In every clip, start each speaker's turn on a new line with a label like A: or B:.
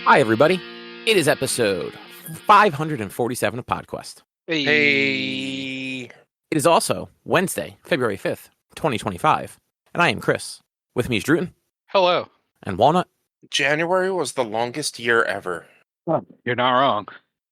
A: Hi, everybody. It is episode 547 of PodQuest.
B: Hey.
A: It is also Wednesday, February 5th, 2025, and I am Chris. With me is Drootin.
C: Hello.
A: And Walnut.
B: January was the longest year ever.
C: You're not wrong.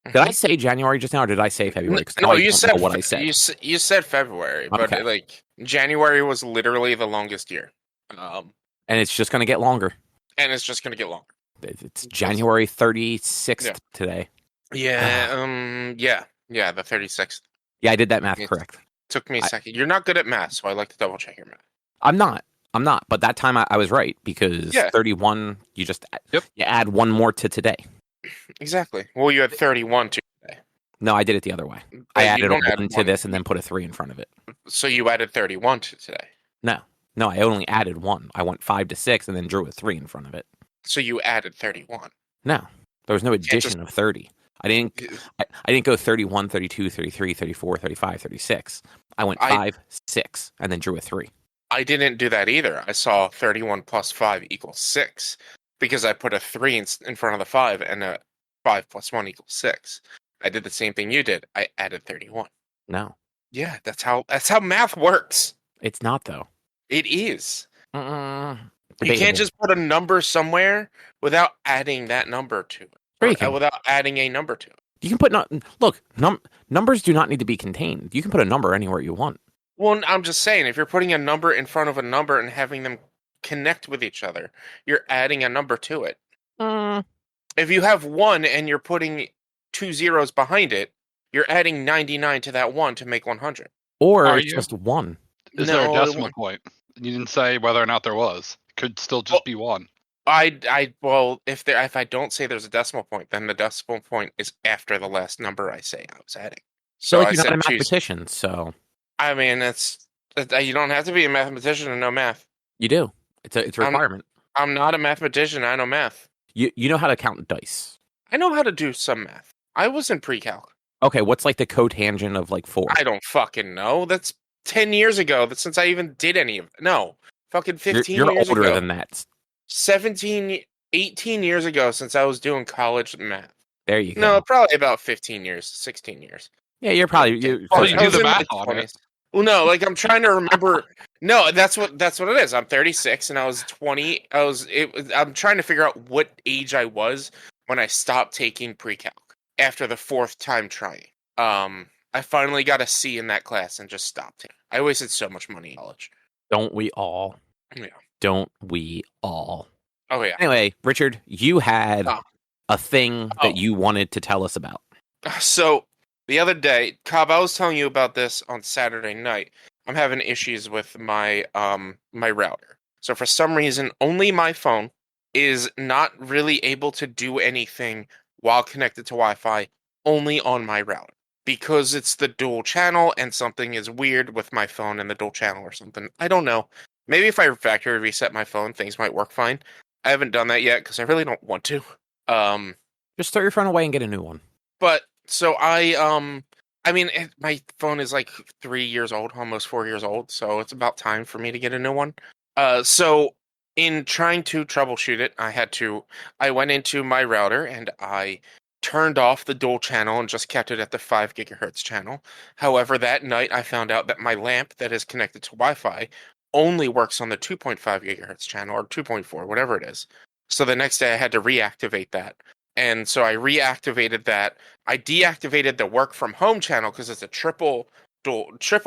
A: Did I say January just now, or did I say February?
B: No, you said
A: what I said.
B: You said February, but
A: Okay.
B: January was literally the longest year.
A: And it's just going to get longer.
B: And it's just going to get longer.
A: It's January 36th today.
B: Yeah, yeah, the 36th.
A: Yeah, I did that math correct.
B: Took me a second. You're not good at math, so I like to double check your math.
A: I'm not. But that time I was right, because 31, you add one more to today.
B: Exactly. Well, you had 31 to today.
A: No, I did it the other way. I added a 1 to this and then put a 3 in front of it.
B: So you added 31 to today?
A: No, I only added 1. I went 5 to 6 and then drew a 3 in front of it.
B: So you added 31?
A: No, there was no addition of 30. I didn't go 31, 32, 33, 34, 35, 36. I went 5, 6, and then drew a 3.
B: I didn't do that either. I saw 31 plus 5 equals 6 because I put a 3 in front of the 5 and a 5 plus 1 equals 6. I did the same thing you did. I added 31.
A: No.
B: Yeah, that's how math works.
A: It's not, though.
B: It is.
A: Debatable.
B: You can't just put a number somewhere without adding that number to it. Without adding a number to it.
A: You can put numbers do not need to be contained. You can put a number anywhere you want.
B: Well, I'm just saying, if you're putting a number in front of a number and having them connect with each other, you're adding a number to it. If you have 1 and you're putting 2 zeros behind it, you're adding 99 to that 1 to make 100.
A: Or it's just 1.
C: Is there a decimal point? You didn't say whether or not there was. Could still just be 1.
B: If I don't say there's a decimal point, then the decimal point is after the last number I say I was adding.
A: So you're not a mathematician, so...
B: I mean, you don't have to be a mathematician to know math.
A: You do. It's a requirement.
B: I'm not a mathematician. I know math.
A: You know how to count dice.
B: I know how to do some math. I was in pre-calc.
A: Okay, what's like the cotangent of like 4?
B: I don't fucking know. That's 10 years ago. That's since I even did any of it. No, fucking 15 years ago.
A: You're older than that.
B: 18 years ago since I was doing college math.
A: There you go.
B: No, probably about 15 years, 16 years.
A: Yeah, you're probably...
C: you do the math on it.
B: Well, no, I'm trying to remember. No, that's what it is. I'm 36 and I was 20. I'm trying to figure out what age I was when I stopped taking pre-calc after the 4th time trying. I finally got a C in that class and just stopped it. I wasted so much money in college.
A: Don't we all?
B: Yeah.
A: Don't we all?
B: Oh, yeah.
A: Anyway, Richard, you had a thing that you wanted to tell us about.
B: So, the other day, Cobb, I was telling you about this on Saturday night. I'm having issues with my my router. So for some reason, only my phone is not really able to do anything while connected to Wi-Fi, only on my router. Because it's the dual channel and something is weird with my phone and the dual channel or something. I don't know. Maybe if I factory reset my phone, things might work fine. I haven't done that yet because I really don't want to.
A: Just throw your phone away and get a new one.
B: But so my phone is like 3 years old, almost 4 years old, so it's about time for me to get a new one. So in trying to troubleshoot it, I went into my router and I turned off the dual channel and just kept it at the 5 gigahertz channel. However, that night I found out that my lamp that is connected to Wi-Fi only works on the 2.5 gigahertz channel, or 2.4, whatever it is. So the next day I had to reactivate that. And so I reactivated that. I deactivated the work from home channel because it's a triple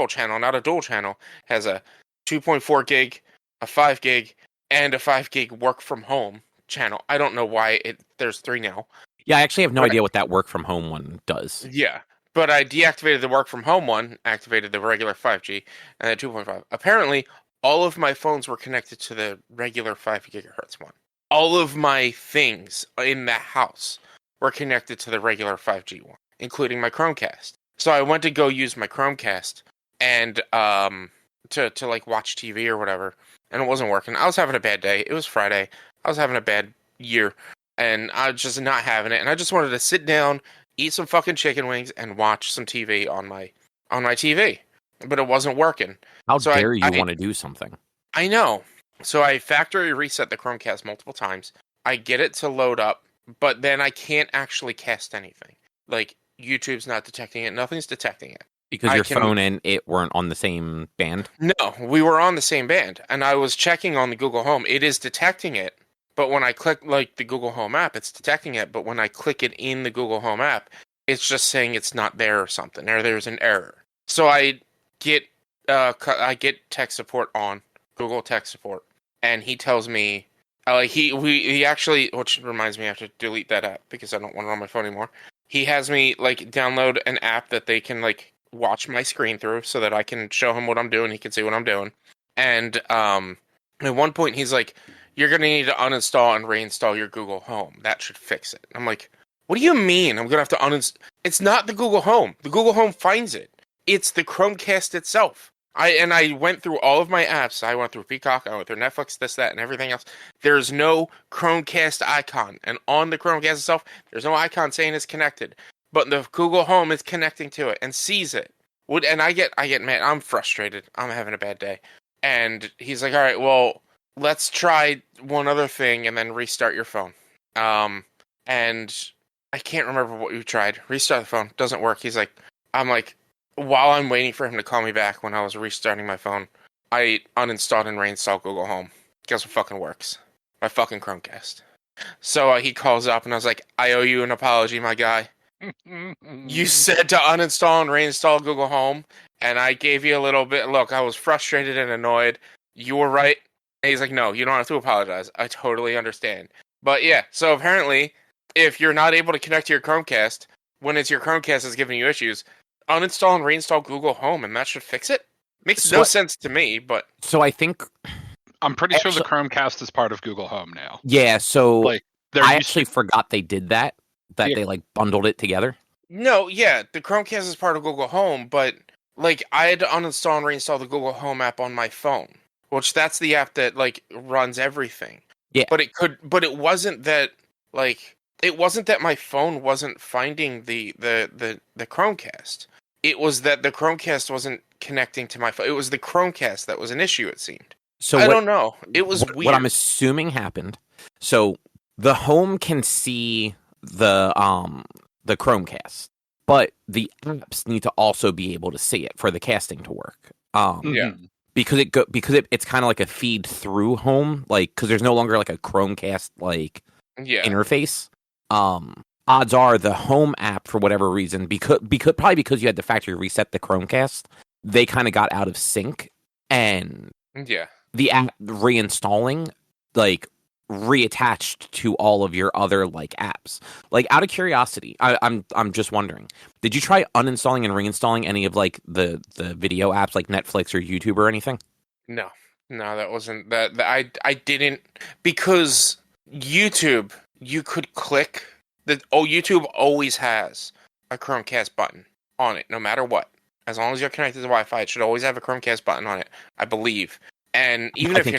B: channel, not a dual channel. Has a 2.4 gig, a 5 gig, and a 5 gig work from home channel. I don't know why there's 3 now.
A: Yeah, I actually have no idea what that work from home one does.
B: Yeah, but I deactivated the work from home one, activated the regular 5G, and the 2.5. Apparently, all of my phones were connected to the regular 5 gigahertz one. All of my things in the house were connected to the regular 5G one, including my Chromecast. So I went to go use my Chromecast and to like watch TV or whatever, and it wasn't working. I was having a bad day. It was Friday. I was having a bad year, and I was just not having it. And I just wanted to sit down, eat some fucking chicken wings, and watch some TV on my TV. But it wasn't working.
A: How dare you want to do something?
B: I know. So I factory reset the Chromecast multiple times. I get it to load up, but then I can't actually cast anything. Like YouTube's not detecting it, nothing's detecting it.
A: Because your phone and it weren't on the same band?
B: No, we were on the same band, and I was checking on the Google Home. It is detecting it, but when I click like the Google Home app, it's detecting it. But when I click it in the Google Home app, it's just saying it's not there or something, or there's an error. So I get tech support on Google Tech Support, and he tells me he actually, which reminds me I have to delete that app because I don't want it on my phone anymore. He has me like download an app that they can like watch my screen through so that I can show him what I'm doing. He can see what I'm doing. And at one point he's like, "You're gonna need to uninstall and reinstall your Google Home. That should fix it." I'm like, "What do you mean? I'm gonna have to uninstall?" It's not the Google Home. The Google Home finds it. It's the Chromecast itself. I went through all of my apps. I went through Peacock, I went through Netflix, this, that, and everything else. There's no Chromecast icon. And on the Chromecast itself, there's no icon saying it's connected. But the Google Home is connecting to it and sees it. And I get mad. I'm frustrated. I'm having a bad day. And he's like, "All right, well, let's try one other thing and then restart your phone." And I can't remember what we tried. Restart the phone. Doesn't work. I'm like, while I'm waiting for him to call me back when I was restarting my phone, I uninstalled and reinstalled Google Home. Guess what fucking works? My fucking Chromecast. So he calls up and I was like, "I owe you an apology, my guy. You said to uninstall and reinstall Google Home, and I gave you a little bit. Look, I was frustrated and annoyed. You were right." And he's like, "No, you don't have to apologize. I totally understand." But yeah, so apparently, if you're not able to connect to your Chromecast, when it's your Chromecast that's giving you issues, uninstall and reinstall Google Home, and that should fix it. Makes no sense to me, but...
A: So I think...
C: I'm pretty sure the Chromecast is part of Google Home now.
A: Yeah, so I actually forgot they did that. They, like, bundled it together.
B: No, yeah, the Chromecast is part of Google Home, but, like, I had to uninstall and reinstall the Google Home app on my phone, which that's the app that, like, runs everything.
A: Yeah.
B: But it wasn't that, like... It wasn't that my phone wasn't finding the Chromecast. It was that the Chromecast wasn't connecting to my phone. It was the Chromecast that was an issue, it seemed. So I don't know. It was weird.
A: What I'm assuming happened. So the Home can see the Chromecast, but the apps need to also be able to see it for the casting to work.
B: Yeah.
A: Because it's kind of like a feed through Home, like because there's no longer like a Chromecast interface. Odds are the Home app, for whatever reason, because you had to factory reset the Chromecast, they kind of got out of sync, and the app reinstalling like reattached to all of your other like apps. Like, out of curiosity, I'm just wondering, did you try uninstalling and reinstalling any of like the video apps like Netflix or YouTube or anything?
B: No, that wasn't that. I didn't, because YouTube. You could click YouTube always has a Chromecast button on it, no matter what. As long as you're connected to Wi-Fi, it should always have a Chromecast button on it, I believe. And even if you're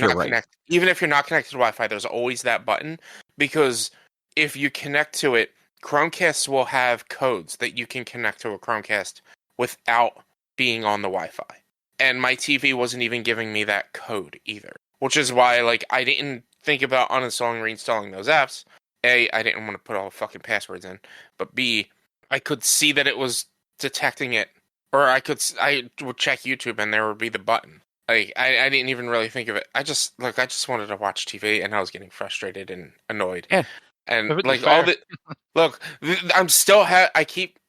B: not connected to Wi-Fi, there's always that button, because if you connect to it, Chromecasts will have codes that you can connect to a Chromecast without being on the Wi-Fi. And my TV wasn't even giving me that code either, which is why I didn't think about uninstalling and reinstalling those apps. A, I didn't want to put all the fucking passwords in, but B, I could see that it was detecting it, or I would check YouTube and there would be the button. I didn't even really think of it. I just wanted to watch TV, and I was getting frustrated and annoyed.
A: Yeah.
B: And I'm still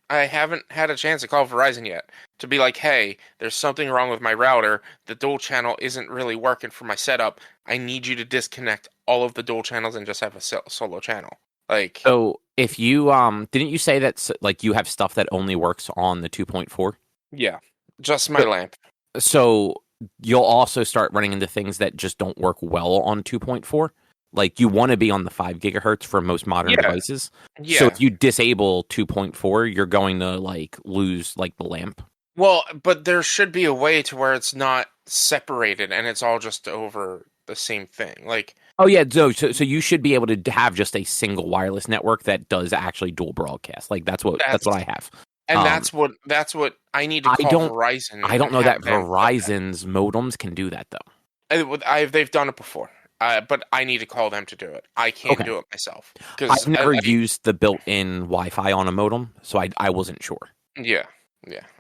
B: I haven't had a chance to call Verizon yet to be like, "Hey, there's something wrong with my router. The dual channel isn't really working for my setup. I need you to disconnect all of the dual channels and just have a solo channel." Like,
A: so if you didn't you say that like you have stuff that only works on the 2.4?
B: Yeah, just my lamp.
A: So you'll also start running into things that just don't work well on 2.4. Like, you want to be on the 5 gigahertz for most modern devices. Yeah. So if you disable 2.4, you're going to like lose like the lamp.
B: Well, but there should be a way to where it's not separated and it's all just over the same thing. Like,
A: oh yeah, so you should be able to have just a single wireless network that does actually dual broadcast. Like, that's what I have.
B: And that's what I need to call Verizon.
A: I don't know that Verizon's modems can do that though.
B: They've done it before. but I need to call them to do it. I can't do it myself.
A: I've never used the built-in Wi-Fi on a modem, so I wasn't sure.
B: Yeah.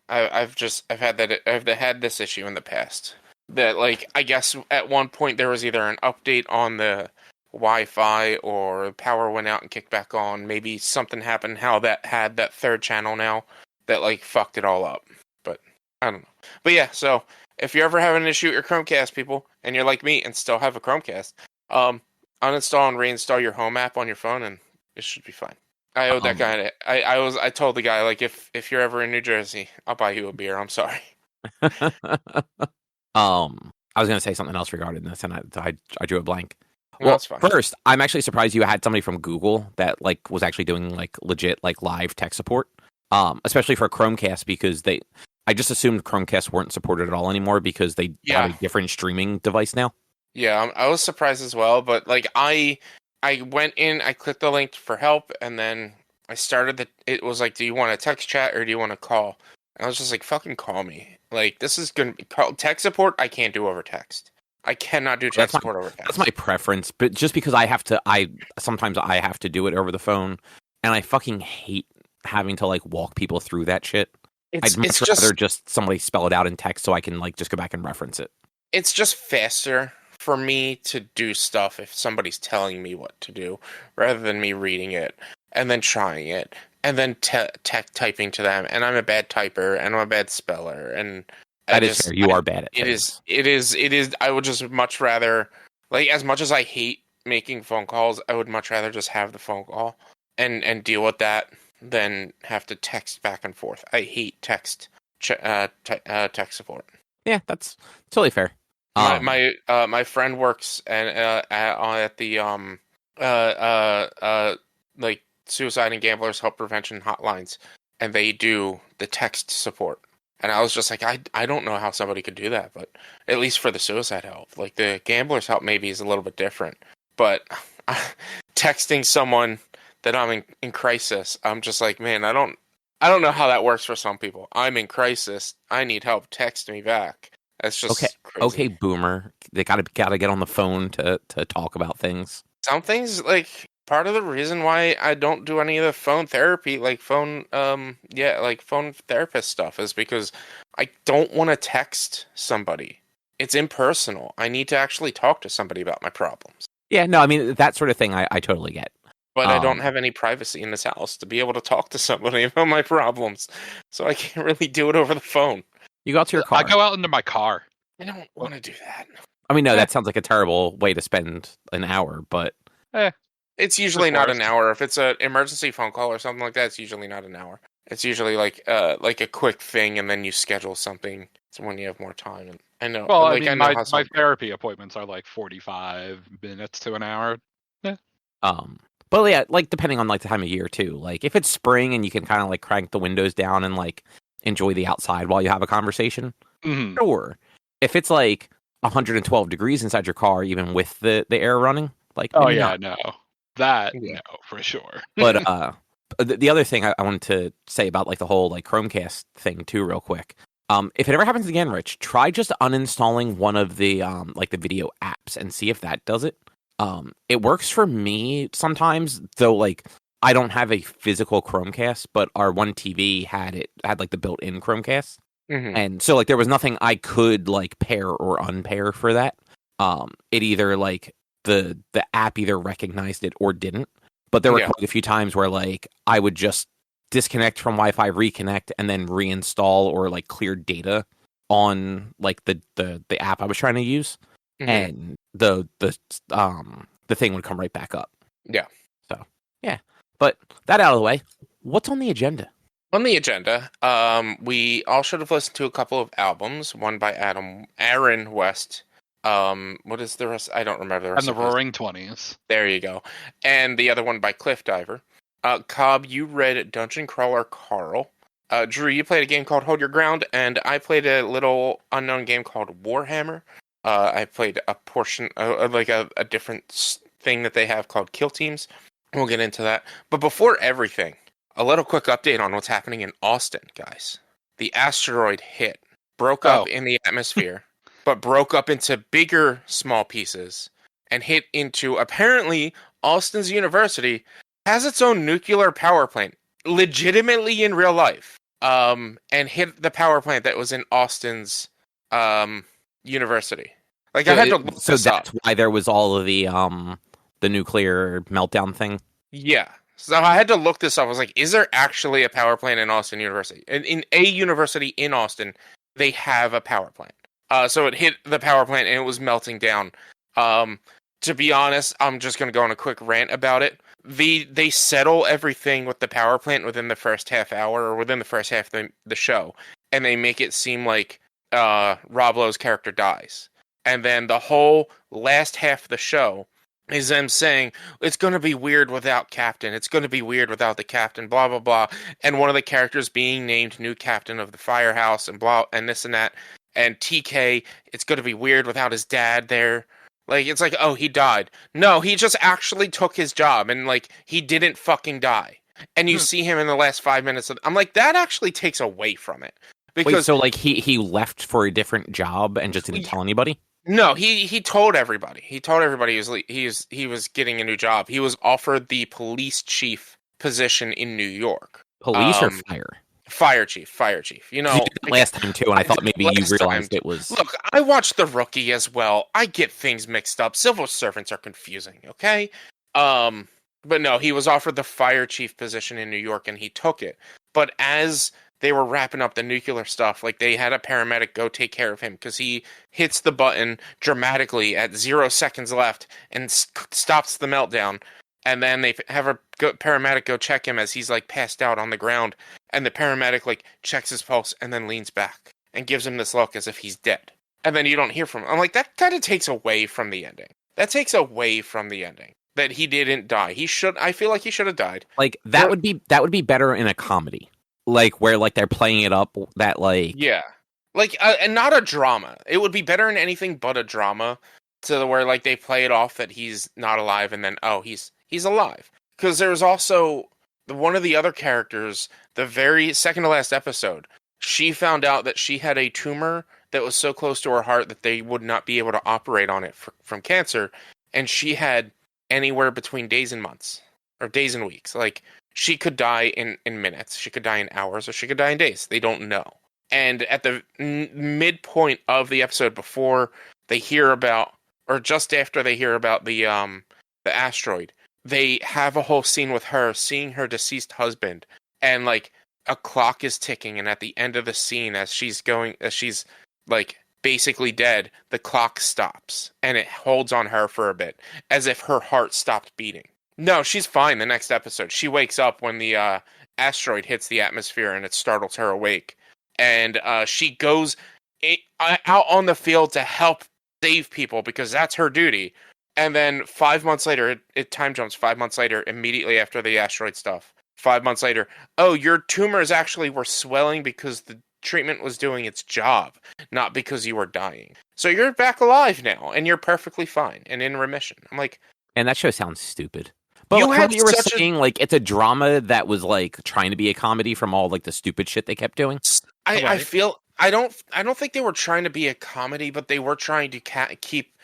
B: I've had this issue in the past. That, like, I guess at one point there was either an update on the Wi-Fi or power went out and kicked back on. Maybe something happened how that had that third channel now that, like, fucked it all up. But I don't know. But yeah, so if you're ever having an issue with your Chromecast, people, and you're like me and still have a Chromecast, uninstall and reinstall your home app on your phone and it should be fine. I owed that guy. I told the guy, like, if you're ever in New Jersey, I'll buy you a beer. I'm sorry.
A: I was going to say something else regarding this, and I drew a blank.
B: No,
A: well,
B: that's fine.
A: First, I'm actually surprised you had somebody from Google that like was actually doing like legit like live tech support, especially for Chromecast because I just assumed Chromecast weren't supported at all anymore because they have a different streaming device now.
B: Yeah, I was surprised as well, but like I went in, I clicked the link for help, and then I started it was like, do you want a text chat or do you want to call? And I was just like, fucking call me. Like, this is going to be tech support. I can't do over text. I cannot do tech support over text.
A: That's my preference, but just because sometimes I have to do it over the phone, and I fucking hate having to like walk people through that shit. I'd much rather just somebody spell it out in text so I can like just go back and reference it.
B: It's just faster for me to do stuff if somebody's telling me what to do, rather than me reading it and then trying it and then typing to them. And I'm a bad typer and I'm a bad speller. And
A: that is fair. You are bad at
B: it. It is. I would just much rather, like, as much as I hate making phone calls, I would much rather just have the phone call and deal with that than have to text back and forth. I hate text support.
A: Yeah, that's totally fair.
B: My friend works at the like suicide and gamblers help prevention hotlines, and they do the text support. And I was just like, I don't know how somebody could do that, but at least for the suicide help, like the gamblers help maybe is a little bit different. But texting someone that I'm in crisis, I'm just like, man, I don't know how that works for some people. I'm in crisis. I need help. Text me back. That's just crazy.
A: Okay, boomer. They gotta get on the phone to talk about things.
B: Some things, like, part of the reason why I don't do any of the phone therapy, like phone therapist stuff, is because I don't want to text somebody. It's impersonal. I need to actually talk to somebody about my problems.
A: Yeah, no, I mean, that sort of thing I totally get.
B: But I don't have any privacy in this house to be able to talk to somebody about my problems. So I can't really do it over the phone.
A: You go out to your car.
C: I go out into my car.
B: I don't want to do that.
A: I mean, no, that sounds like a terrible way to spend an hour, but...
B: It's usually not an hour. If it's an emergency phone call or something like that, it's usually not an hour. It's usually like a quick thing, and then you schedule something when you have more time. And I know.
C: Well, like, I mean, my therapy appointments are like 45 minutes to an hour. Yeah.
A: But yeah, like depending on like the time of year too. Like if it's spring and you can kind of like crank the windows down and like enjoy the outside while you have a conversation, sure. If it's like 112 degrees inside your car, even with the air running, like
C: no, for sure.
A: But the other thing I wanted to say about like the whole like Chromecast thing too, real quick. If it ever happens again, Rich, try just uninstalling one of the like the video apps and see if that does it. It works for me sometimes, though. Like I don't have a physical Chromecast, but our one TV had like the built-in Chromecast, and so like there was nothing I could like pair or unpair for that. It either like the app either recognized it or didn't. But there were quite a few times where like I would just disconnect from Wi-Fi, reconnect, and then reinstall or like clear data on like the app I was trying to use. And the thing would come right back up. Yeah. So yeah. But that out of the way, what's on the agenda?
B: On the agenda, we all should have listened to a couple of albums. One by Aaron West. What is the rest? I don't remember the rest.
C: And the Roaring Twenties.
B: There you go. And the other one by Cliff Diver. Cobb, you read Dungeon Crawler Carl. Drew, you played a game called Hold Your Ground, and I played a little unknown game called Warhammer. I played a portion, like a different thing that they have called Kill Teams. We'll get into that. But before everything, a little quick update on what's happening in Austin, guys. The asteroid hit, broke up in the atmosphere, but broke up into bigger, small pieces and hit into, apparently, Austin's university has its own nuclear power plant, legitimately in real life, and hit the power plant that was in Austin's university. Like, I had to look this up.
A: So that's why there was all of the nuclear meltdown thing?
B: Yeah. So I had to look this up. I was like, is there actually a power plant in Austin University? In a university in Austin, they have a power plant. So it hit the power plant and it was melting down. To be honest, I'm just going to go on a quick rant about it. They settle everything with the power plant within the first half hour or within the first half of the show. And they make it seem like Rob Lowe's character dies. And then the whole last half of the show is them saying, it's going to be weird without Captain. It's going to be weird without the Captain, blah, blah, blah. And one of the characters being named new Captain of the Firehouse and blah, and this and that. And TK, it's going to be weird without his dad there. Like, it's like, oh, he died. No, he just actually took his job and, like, he didn't fucking die. And you see him in the last 5 minutes. I'm like, that actually takes away from it. Because,
A: wait, so, like, he left for a different job and just didn't tell anybody?
B: No, he told everybody. He told everybody he was getting a new job. He was offered the police chief position in New York.
A: Police or fire?
B: Fire chief. You know,
A: you did that last time too, and I thought maybe you realized it was.
B: Look, I watched The Rookie as well. I get things mixed up. Civil servants are confusing. Okay, but no, he was offered the fire chief position in New York, and he took it. But as they were wrapping up the nuclear stuff, like, they had a paramedic go take care of him because he hits the button dramatically at 0 seconds left and stops the meltdown. And then they have a paramedic go check him as he's, like, passed out on the ground. And the paramedic, like, checks his pulse and then leans back and gives him this look as if he's dead. And then you don't hear from him. I'm like, that kind of takes away from the ending. That he didn't die. I feel like he should have died.
A: Like, that would be better in a comedy. Like, where, like, they're playing it up that, like...
B: Yeah. Like, and not a drama. It would be better in anything but a drama, to where, like, they play it off that he's not alive and then, oh, he's alive. Because there's also one of the other characters, the very second to last episode, she found out that she had a tumor that was so close to her heart that they would not be able to operate on it from cancer. And she had anywhere between days and months, or days and weeks. Like, she could die in minutes, she could die in hours, or she could die in days. They don't know. And at the midpoint of the episode, before they hear about, or just after they hear about the asteroid, they have a whole scene with her seeing her deceased husband, and, like, a clock is ticking, and at the end of the scene, as she's like basically dead, the clock stops, and it holds on her for a bit, as if her heart stopped beating. No, she's fine the next episode. She wakes up when the asteroid hits the atmosphere and it startles her awake. And she goes out on the field to help save people because that's her duty. And then 5 months later, it time jumps 5 months later, immediately after the asteroid stuff. 5 months later, oh, your tumors actually were swelling because the treatment was doing its job, not because you were dying. So you're back alive now, and you're perfectly fine and in remission. I'm like...
A: And that show sounds stupid. But you were saying, like, it's a drama that was, like, trying to be a comedy from all, like, the stupid shit they kept doing?
B: I feel... I don't think they were trying to be a comedy, but they were trying to keep...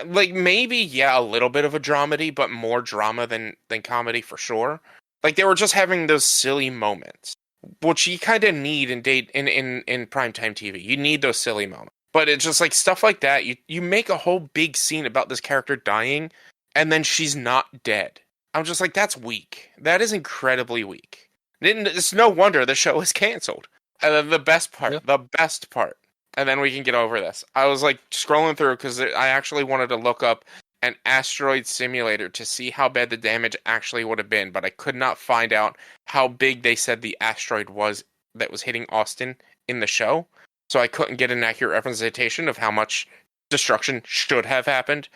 B: like, maybe, yeah, a little bit of a dramedy, but more drama than comedy for sure. Like, they were just having those silly moments, which you kind of need in primetime TV. You need those silly moments. But it's just, like, stuff like that. You make a whole big scene about this character dying, and then she's not dead. I'm just like, that's weak. That is incredibly weak. It's no wonder the show is canceled. And then the best part, and then we can get over this. I was, like, scrolling through because I actually wanted to look up an asteroid simulator to see how bad the damage actually would have been, but I could not find out how big they said the asteroid was that was hitting Austin in the show. So I couldn't get an accurate representation of how much destruction should have happened.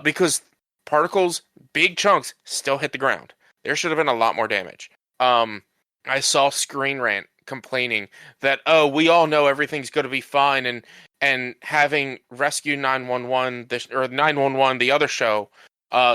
B: Because particles, big chunks, still hit the ground. There should have been a lot more damage. I saw Screen Rant complaining that, oh, we all know everything's going to be fine, and having Rescue 911, or 911, the other show,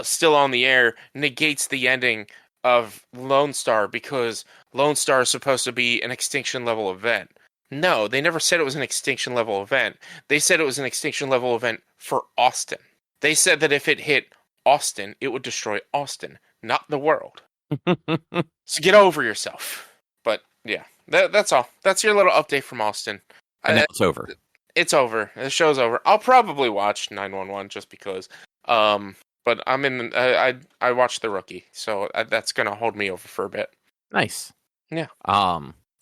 B: still on the air, negates the ending of Lone Star, because Lone Star is supposed to be an extinction level event. No, they never said it was an extinction level event. They said it was an extinction level event for Austin. They said that if it hit Austin, it would destroy Austin, not the world. So get over yourself. But yeah, that's all. That's your little update from Austin.
A: And now it's over.
B: It's over. The show's over. I'll probably watch 911 just because. But I'm in. I watched The Rookie, so that's gonna hold me over for a bit.
A: Nice.
B: Yeah.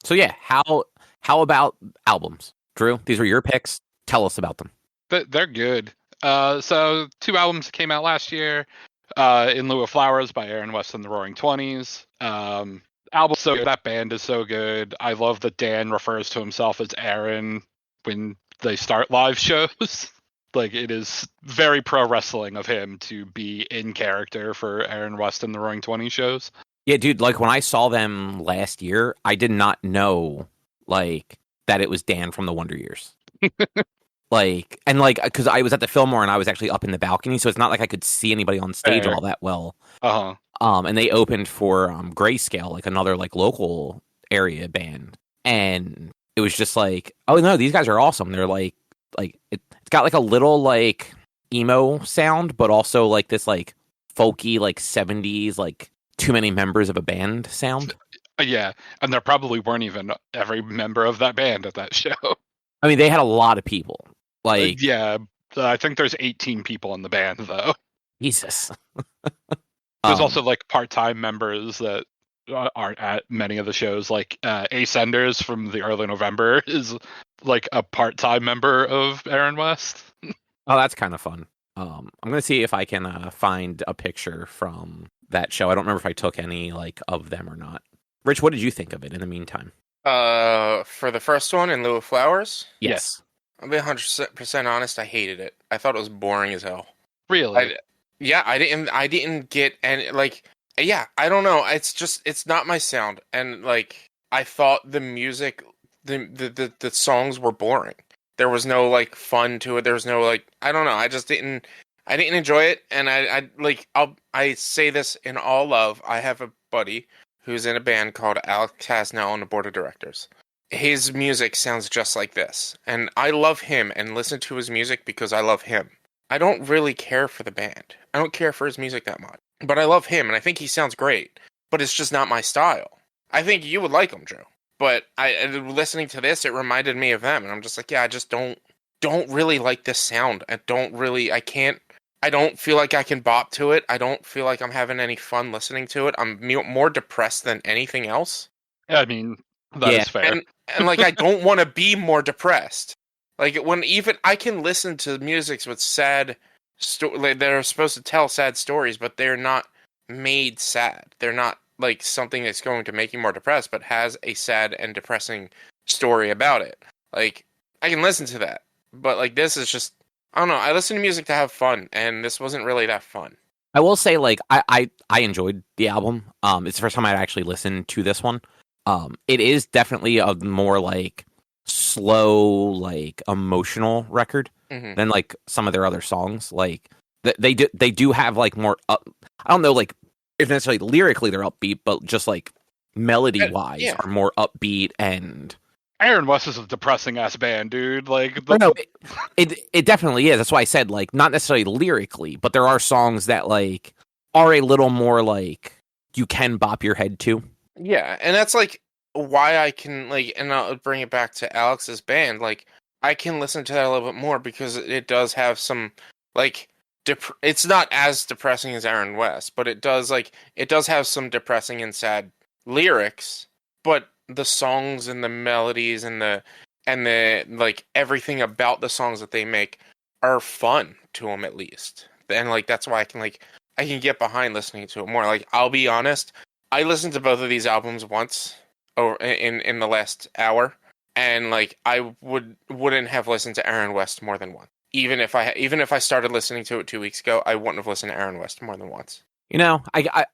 A: So yeah, how about albums, Drew? These were your picks. Tell us about them.
C: They're good. So 2 albums came out last year. In Lieu of Flowers by Aaron West and the Roaring Twenties. Album so good. That band is so good. I love that Dan refers to himself as Aaron when they start live shows. Like, it is very pro wrestling of him to be in character for Aaron West and the Roaring Twenties shows.
A: Yeah, dude, like when I saw them last year, I did not know like that it was Dan from the Wonder Years. Because I was at the Fillmore and I was actually up in the balcony, so it's not like I could see anybody on stage all that well. And they opened for Grayscale, like another like local area band, and it was just like, oh no, these guys are awesome. They're like it's got like a little like emo sound, but also like this like folky like 70s like too many members of a band sound.
C: Yeah, and there probably weren't even every member of that band at that show.
A: I mean, they had a lot of people. Like,
C: yeah, I think there's 18 people in the band, though.
A: Jesus.
C: There's also like part-time members that aren't at many of the shows. Like Ascenders from the early November is like a part-time member of Aaron West.
A: Oh, that's kind of fun. I'm gonna see if I can find a picture from that show. I don't remember if I took any like of them or not. Rich, what did you think of it in the meantime?
B: For the first one, In Lieu of Flowers?
A: Yes.
B: I'll be 100% honest, I hated it. I thought it was boring as hell.
C: Really?
B: I didn't get any, like, yeah, I don't know. It's not my sound. And, like, I thought the music, the songs were boring. There was no, like, fun to it. There was no, like, I don't know. I didn't enjoy it. And I say this in all love. I have a buddy who's in a band called Alex Hasnell on the board of directors. His music sounds just like this. And I love him and listen to his music because I love him. I don't really care for the band. I don't care for his music that much. But I love him, and I think he sounds great. But it's just not my style. I think you would like him, Drew. But listening to this, it reminded me of them. And I'm just like, yeah, I just don't really like this sound. I don't feel like I can bop to it. I don't feel like I'm having any fun listening to it. I'm more depressed than anything else.
C: I mean, that is fair.
B: And like, I don't want to be more depressed. Like, when even I can listen to music with sad like, they're supposed to tell sad stories, but they're not made sad. They're not like something that's going to make you more depressed, but has a sad and depressing story about it. Like, I can listen to that, but like, this is just, I don't know. I listen to music to have fun, and this wasn't really that fun.
A: I will say, like, I enjoyed the album. It's the first time I'd actually listened to this one. It is definitely a more like slow, like emotional record than like some of their other songs. Like they do have like more. I don't know, like if necessarily lyrically they're upbeat, but just like melody wise are more upbeat. And
C: Aaron West is a depressing ass band, dude. Like,
A: no, it definitely is. That's why I said like not necessarily lyrically, but there are songs that like are a little more like you can bop your head to.
B: Yeah, and that's like why I can like, and I'll bring it back to Alex's band. Like, I can listen to that a little bit more because it does have some like it's not as depressing as Aaron West, but it does have some depressing and sad lyrics. But the songs and the melodies and the like everything about the songs that they make are fun to them, at least. And like that's why I can get behind listening to it more. Like, I'll be honest, I listened to both of these albums once over in the last hour, and like I wouldn't have listened to Aaron West more than once. Even if I started listening to it 2 weeks ago, I wouldn't have listened to Aaron West more than once.
A: You know, I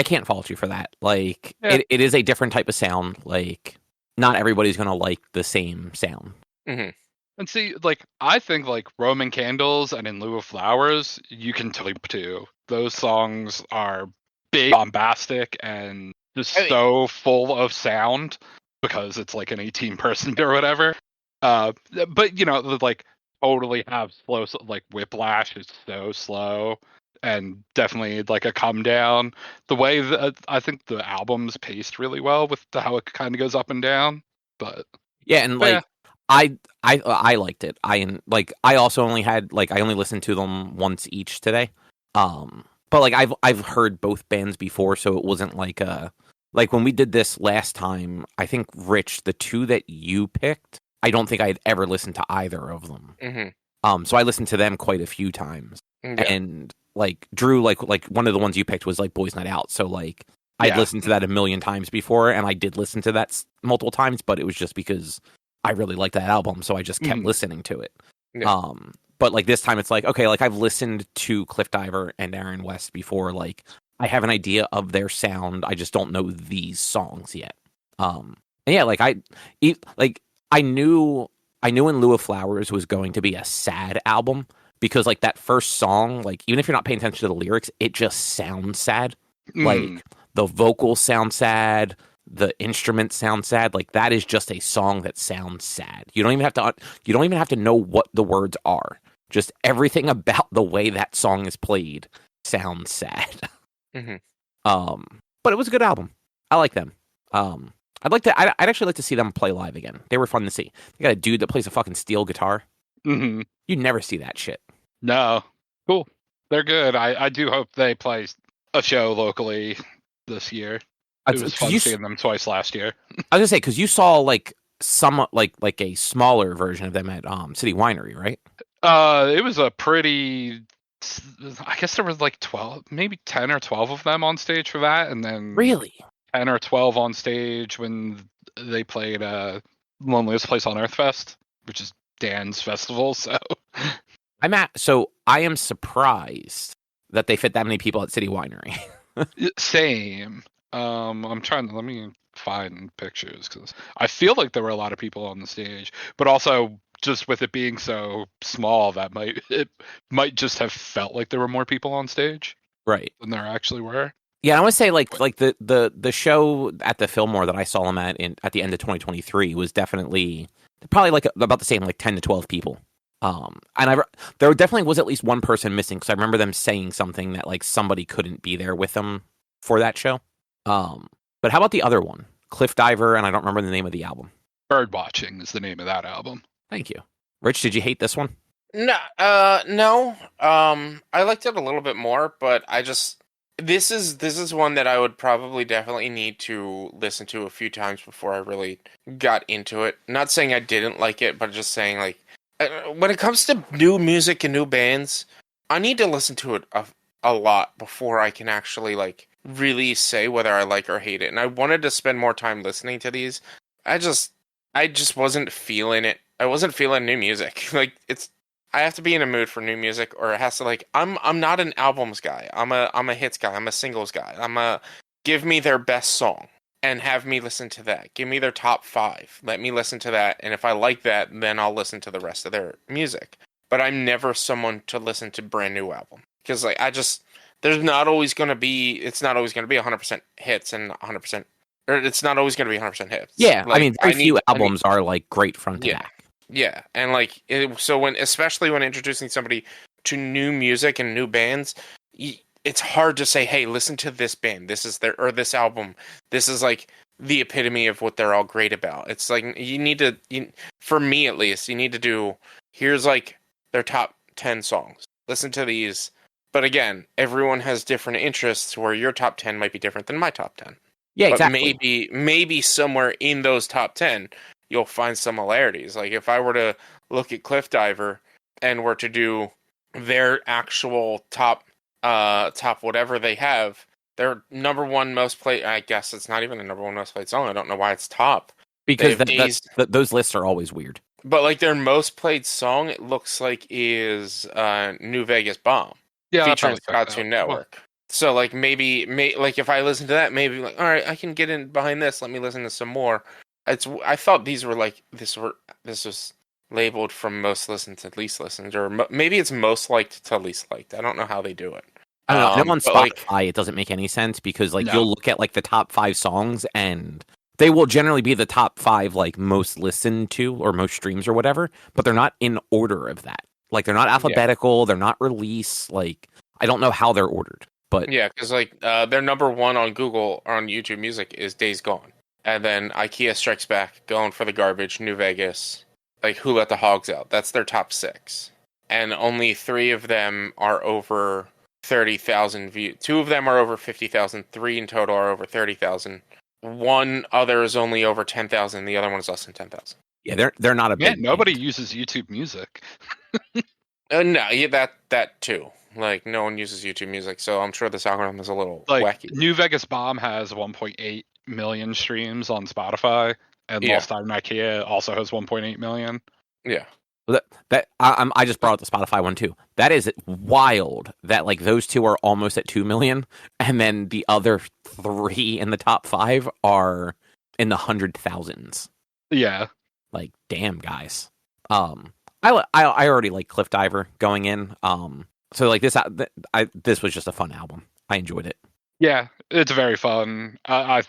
A: can't fault you for that. Like, it is a different type of sound. Like, not everybody's gonna like the same sound.
B: Mm-hmm.
C: And see, like, I think like Roman Candles and In Lieu of Flowers, you can totally to. Those songs are big, bombastic, and just so full of sound because it's like an 18-person or whatever. But you know, like totally have slow, like Whiplash is so slow, and definitely like a come down. The way that I think the album's paced really well with how it kind of goes up and down. But
A: and like
C: yeah.
A: I liked it. I also only had I only listened to them once each today. But like I've heard both bands before, so it wasn't like when we did this last time. I think Rich, the two that you picked, I don't think I had ever listened to either of them.
B: Mm-hmm.
A: So I listened to them quite a few times, and like Drew, like one of the ones you picked was like Boys Night Out. So like I'd listened to that a million times before, and I did listen to that multiple times, but it was just because I really liked that album, so I just kept listening to it.
B: Yeah.
A: But like this time, it's like, okay, like I've listened to Cliff Diver and Aaron West before. Like I have an idea of their sound. I just don't know these songs yet. And yeah, like I knew In Lieu of Flowers was going to be a sad album because like that first song, like even if you're not paying attention to the lyrics, it just sounds sad. Like the vocals sound sad. The instruments sound sad. Like that is just a song that sounds sad. You don't even have to know what the words are. Just everything about the way that song is played sounds sad.
B: Mm-hmm.
A: But it was a good album. I like them. I'd actually like to see them play live again. They were fun to see. They got a dude that plays a fucking steel guitar.
C: Mm-hmm.
A: You never see that shit.
C: No. Cool. They're good. I do hope they play a show locally this year. It was fun seeing them twice last year.
A: I was gonna say, because you saw like some like a smaller version of them at City Winery, right?
C: It was a pretty. I guess there was like 12, maybe 10 or 12 of them on stage for that, and then
A: really
C: 10 or 12 on stage when they played Loneliest Place on Earth Fest, which is Dan's festival. So
A: I am surprised that they fit that many people at City Winery.
C: Same. I'm trying to let me find pictures because I feel like there were a lot of people on the stage, but also just with it being so small, it might just have felt like there were more people on stage,
A: right,
C: than there actually were.
A: Yeah, I want to say like the show at the Fillmore that I saw them at the end of 2023 was definitely probably like about the same, like 10 to 12 people. And there definitely was at least one person missing because I remember them saying something that like somebody couldn't be there with them for that show. But how about the other one, Cliff Diver, and I don't remember the name of the album.
C: Bird Watching is the name of that album.
A: Thank you, Rich. Did you hate this one?
B: No. I liked it a little bit more, but this is one that I would probably definitely need to listen to a few times before I really got into it. Not saying I didn't like it, but just saying like when it comes to new music and new bands, I need to listen to it a lot before I can actually like really say whether I like or hate it. And I wanted to spend more time listening to these. I just wasn't feeling it. I wasn't feeling new music. Like I have to be in a mood for new music, or it has to like I'm not an albums guy. I'm a hits guy. I'm a singles guy. Give me their best song and have me listen to that. Give me their top 5. Let me listen to that, and if I like that, then I'll listen to the rest of their music. But I'm never someone to listen to brand new album because like it's not always going to be 100% hits and 100%, or it's not always going to be 100% hits.
A: Yeah, like, I mean, very few albums are like great front to back.
B: Yeah, and like especially when introducing somebody to new music and new bands, it's hard to say, "Hey, listen to this band. This is this album. This is like the epitome of what they're all great about." It's like for me at least, you need to do. Here's like their top 10 songs. Listen to these. But again, everyone has different interests. Where your top 10 might be different than my top 10.
A: Yeah,
B: but
A: exactly.
B: Maybe somewhere in those top 10. You'll find similarities. Like if I were to look at Cliff Diver and were to do their actual top whatever they have, their number one most played. I guess it's not even a number one most played song. I don't know why it's top
A: because those lists are always weird.
B: But like their most played song, it looks like is New Vegas Bomb, featuring Cartoon Network. Well, so like maybe like if I listen to that, maybe like all right, I can get in behind this. Let me listen to some more. I thought these were like this was labeled from most listened to least listened, or maybe it's most liked to least liked. I don't know how they do it.
A: I don't know. On Spotify, it doesn't make any sense because like you'll look at like the top 5 songs and they will generally be the top 5 like most listened to or most streams or whatever, but they're not in order of that. Like they're not alphabetical, they're not release. Like I don't know how they're ordered, but
B: yeah, because like their number 1 on Google or on YouTube Music is Days Gone, and then IKEA Strikes Back, Going for the Garbage, New Vegas, like Who Let the Hogs Out. That's their top 6, and only 3 of them are over 30,000 views. 2 of them are over 50,000. 3 in total are over 30,000. One other is only over 10,000. The other one is less than 10,000.
A: Yeah, they're not a big.
C: Nobody uses YouTube Music.
B: No, yeah, that too. Like no one uses YouTube Music, so I'm sure this algorithm is a little wacky.
C: New Vegas Bomb has 1.8 million streams on Spotify, and Lost Time in IKEA also has 1.8 million.
B: Yeah.
A: I just brought up the Spotify one too. That is wild that like those 2 are almost at 2 million, and then the other 3 in the top 5 are in the 100,000s.
C: Yeah,
A: like damn guys. I already like Cliff Diver going in. So like this was just a fun album. I enjoyed it.
C: Yeah, it's very fun. I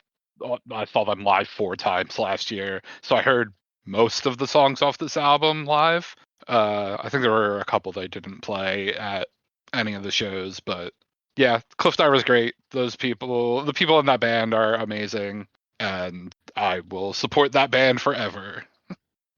C: saw them live 4 times last year, so I heard most of the songs off this album live. I think there were a couple they didn't play at any of the shows, but yeah, Cliff Diver's great. The people in that band are amazing, and I will support that band forever.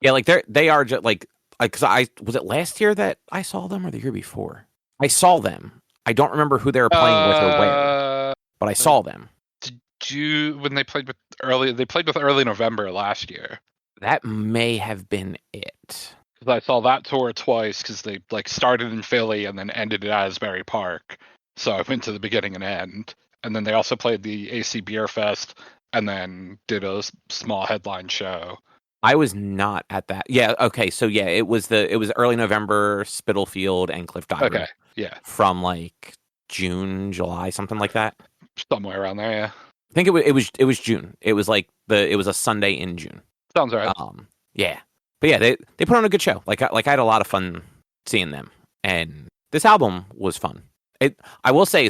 A: Yeah, like they are just like because was it last year that I saw them or the year before? I saw them. I don't remember who they were playing with or where, but I saw them.
C: Did you when they played with early? They played with Early November last year.
A: That may have been it.
C: Because I saw that tour twice because they like started in Philly and then ended at Asbury Park. So I went to the beginning and end, and then they also played the AC Beer Fest and then did a small headline show.
A: I was not at that. Yeah, okay. So yeah, it was Early November, Spitalfield, and Cliff Diver.
C: Okay, yeah.
A: From like June, July, something like that.
C: Somewhere around there, yeah.
A: I think it was June. It was like it was a Sunday in June.
C: Sounds right.
A: Yeah. But yeah, they put on a good show. Like I had a lot of fun seeing them. And this album was fun. I will say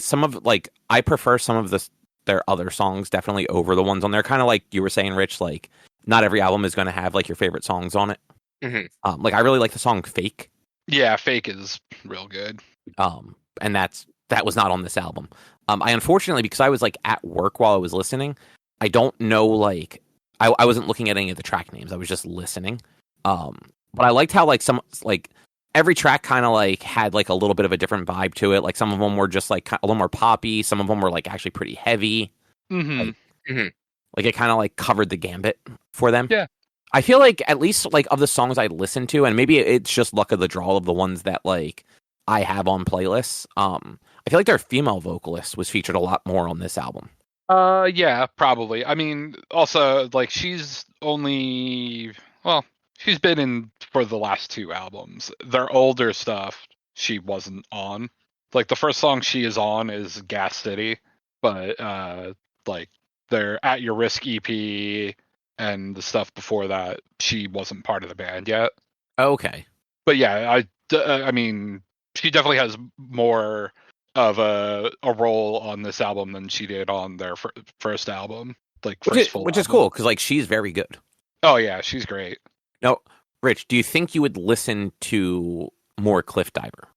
A: I prefer some of their other songs definitely over the ones on there. Kind of like you were saying, Rich, like not every album is going to have like your favorite songs on it.
B: Mm-hmm.
A: Like I really like the song Fake.
C: Yeah, Fake is real good.
A: And that was not on this album. I unfortunately, because I was like at work while I was listening, I don't know, like I wasn't looking at any of the track names. I was just listening. But I liked how like some like every track kind of like had like a little bit of a different vibe to it. Like some of them were just like a little more poppy. Some of them were like actually pretty heavy.
C: Mm-hmm.
A: Like it kind of like covered the gambit for them.
C: Yeah.
A: I feel like at least like of the songs I listened to, and maybe it's just luck of the draw of the ones that like I have on playlists. I feel like their female vocalist was featured a lot more on this album.
C: Yeah, probably. I mean, also like she's been in for the last 2 albums. Their older stuff she wasn't on. Like the first song she is on is Gas City, but like their At Your Risk EP and the stuff before that, she wasn't part of the band yet.
A: Okay.
C: But yeah, I mean, she definitely has more of a role on this album than she did on their first album. Like
A: which is cool because like she's very good.
C: Oh yeah, she's great.
A: Now, Rich, do you think you would listen to more Cliff Diver?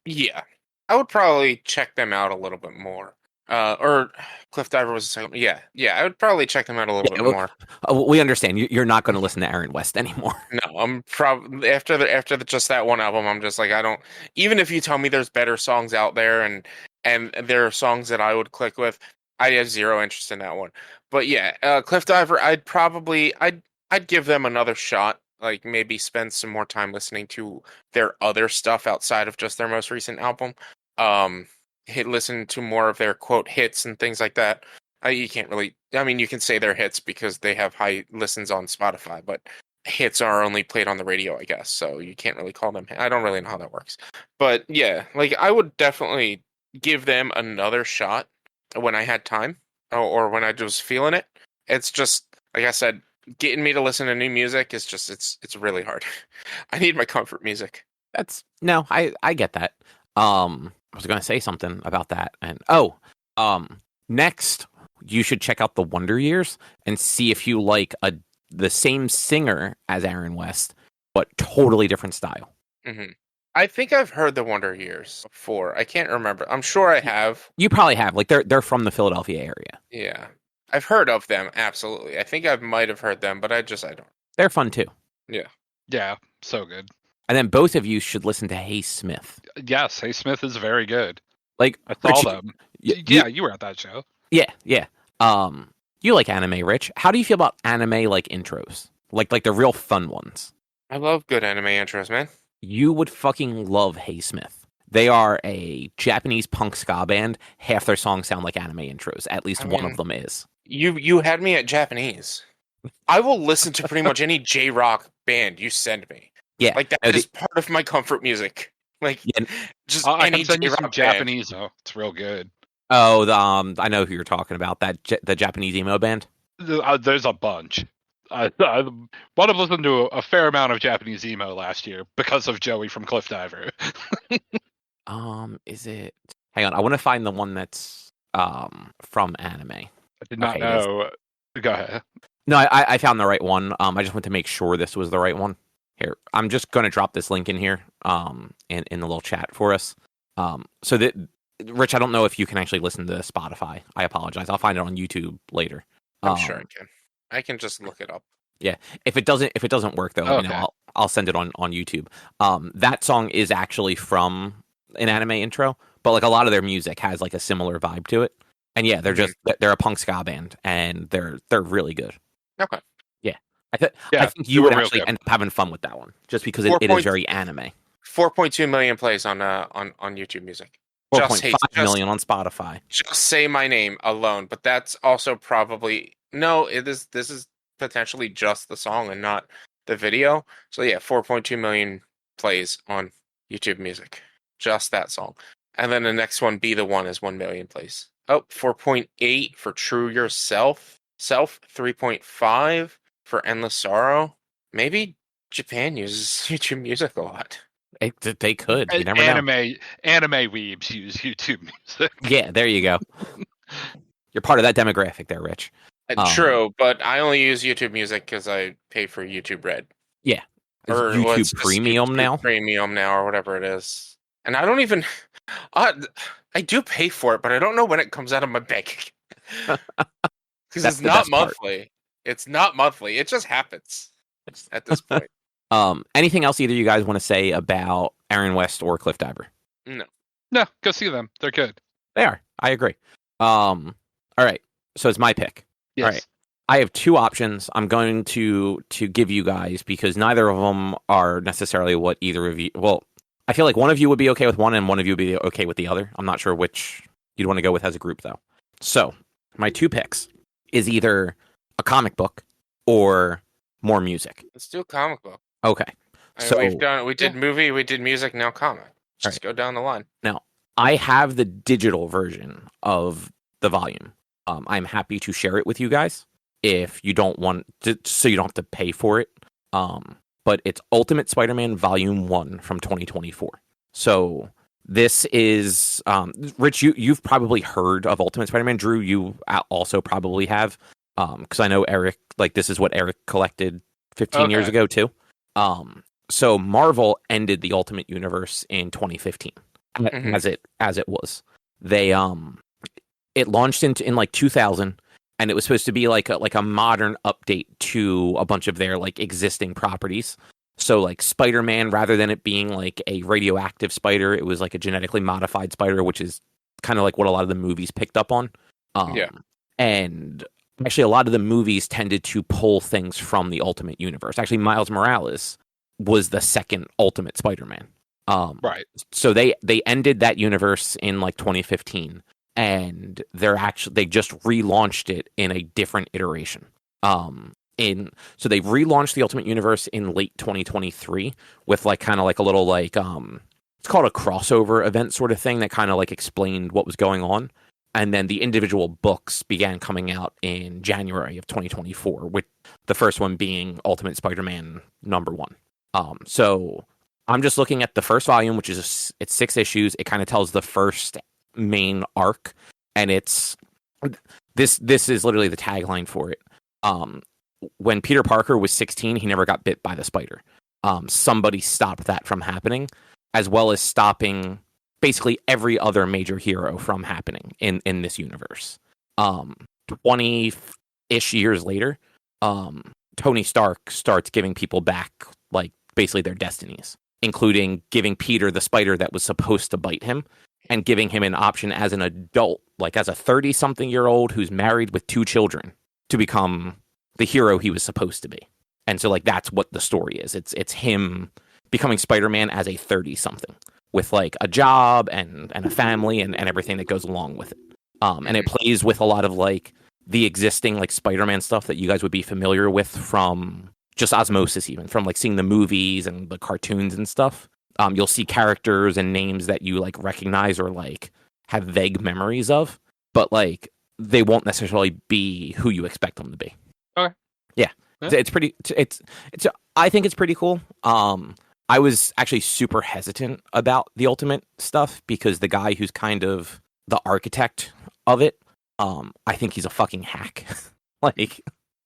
B: Yeah, I would probably check them out a little bit more. Or Cliff Diver was the second. Yeah, I would probably check them out a little bit more.
A: We understand you're not going to listen to Aaron West anymore.
B: No, I'm probably after just that one album. I'm just like I don't. Even if you tell me there's better songs out there and there are songs that I would click with, I have zero interest in that one. But yeah, Cliff Diver, I'd give them another shot. Like maybe spend some more time listening to their other stuff outside of just their most recent album. Listen to more of their quote hits and things like that. You can't really. I mean, you can say they're hits because they have high listens on Spotify, but hits are only played on the radio, I guess. So you can't really call them. I don't really know how that works. But yeah, like I would definitely give them another shot when I had time or when I was feeling it. It's just like I said, getting me to listen to new music is just it's really hard. I need my comfort music.
A: I get that. I was going to say something about that. And next you should check out the Wonder Years and see if you like the same singer as Aaron West, but totally different style.
B: Mm-hmm. I think I've heard the Wonder Years before. I can't remember. I'm sure I have.
A: You probably have. Like they're from the Philadelphia area.
B: Yeah, I've heard of them. Absolutely. I think I might have heard them, but I don't.
A: They're fun too.
B: Yeah.
C: Yeah, so good.
A: And then both of you should listen to Hey Smith.
C: Yes, Hey Smith is very good.
A: Like
C: I saw them. You were at that show.
A: Yeah. You like anime, Rich? How do you feel about anime like intros? Like the real fun ones.
B: I love good anime intros, man.
A: You would fucking love Hey Smith. They are a Japanese punk ska band. Half their songs sound like anime intros. At least one of them is.
B: You had me at Japanese. I will listen to pretty much any J-rock band you send me.
A: Yeah,
B: like that is part of my comfort music. Like just
C: I
B: any
C: can send you some
B: J-rock
C: Japanese. Oh, it's real good.
A: Oh, I know who you're talking about. The Japanese emo band.
C: There's a bunch. I would have listened to a fair amount of Japanese emo last year because of Joey from Cliff Diver.
A: Is it? Hang on, I want to find the one that's from anime.
C: I did not know. Go ahead.
A: No, I found the right one. I just want to make sure this was the right one. Here, I'm just going to drop this link in here, in the little chat for us. So that Rich, I don't know if you can actually listen to Spotify. I apologize. I'll find it on YouTube later.
B: I'm sure I can. I can just look it up.
A: Yeah. If it doesn't work though,
C: okay.
A: I'll send it on YouTube. That song is actually from an anime intro, but like a lot of their music has like a similar vibe to it. And yeah, they're a punk ska band, and they're really good.
B: Okay.
A: Yeah. I think you would actually end up having fun with that one, just because it is very anime.
B: 4.2 million plays on YouTube Music.
A: 4.5 million on Spotify.
B: Just Say My Name alone, but that's also probably this is potentially just the song and not the video. So yeah, 4.2 million plays on YouTube Music. Just that song. And then the next one, Be the One, is 1 million plays. Oh, 4.8 for True Yourself. 3.5 for Endless Sorrow. Maybe Japan uses YouTube Music a lot.
A: They could. You never know.
C: Anime weebs use YouTube Music.
A: Yeah, there you go. You're part of that demographic there, Rich.
B: True, but I only use YouTube Music because I pay for YouTube Red.
A: Yeah.
B: Or
A: YouTube Premium now?
B: Premium now, or whatever it is. And I don't even... I do pay for it, but I don't know when it comes out of my bank. Because it's not monthly. Part. It's not monthly. It just happens at this point.
A: Anything else either you guys want to say about Aaron West or Cliff Diver?
C: No, go see them. They're good.
A: They are. I agree. All right. So it's my pick.
C: Yes.
A: All right. I have two options I'm going to give you guys, because neither of them are necessarily what either of you... Well, I feel like one of you would be okay with one and one of you would be okay with the other. I'm not sure which you'd want to go with as a group, though. So my two picks is either a comic book or more music.
B: Let's do a comic book.
A: Okay. So
B: we did movie, we did music, now comic. Just go down the line.
A: Now, I have the digital version of the volume. I'm happy to share it with you guys if you don't want to, so you don't have to pay for it. But it's Ultimate Spider-Man Volume 1 from 2024. So this is, Rich, you've probably heard of Ultimate Spider-Man. Drew, you also probably have, because I know Eric, like this is what Eric collected 15 years ago too. So Marvel ended the Ultimate Universe in 2015, as it was. They it launched in like 2000, and it was supposed to be like a modern update to a bunch of their like existing properties. So like Spider-Man, rather than it being like a radioactive spider, it was like a genetically modified spider, which is kind of like what a lot of the movies picked up on. And actually, a lot of the movies tended to pull things from the Ultimate Universe. Actually, Miles Morales was the second Ultimate Spider-Man.
C: Right. So
A: they ended that universe in like 2015, and they just relaunched it in a different iteration. So they relaunched the Ultimate Universe in late 2023 with like kind of like a little like it's called a crossover event sort of thing that kind of like explained what was going on. And then the individual books began coming out in January of 2024, with the first one being Ultimate Spider-Man #1. So I'm just looking at the first volume, which is it's 6 issues. It kind of tells the first main arc, and this is literally the tagline for it. When Peter Parker was 16, he never got bit by the spider. Somebody stopped that from happening, as well as stopping basically every other major hero from happening in this universe. 20-ish years later, Tony Stark starts giving people back, like, basically their destinies, including giving Peter the spider that was supposed to bite him, and giving him an option as an adult, like as a 30-something-year-old who's married with 2 children, to become the hero he was supposed to be. And so, like, that's what the story is. It's him becoming Spider-Man as a 30-something with, like, a job and a family and everything that goes along with it. And it plays with a lot of, like, the existing, like, Spider-Man stuff that you guys would be familiar with from just osmosis, even from, like, seeing the movies and the cartoons and stuff. You'll see characters and names that you, like, recognize or, like, have vague memories of, but, like, they won't necessarily be who you expect them to be.
C: Okay.
A: Yeah. It's pretty, I think it's pretty cool. I was actually super hesitant about the Ultimate stuff because the guy who's kind of the architect of it, I think he's a fucking hack. Like,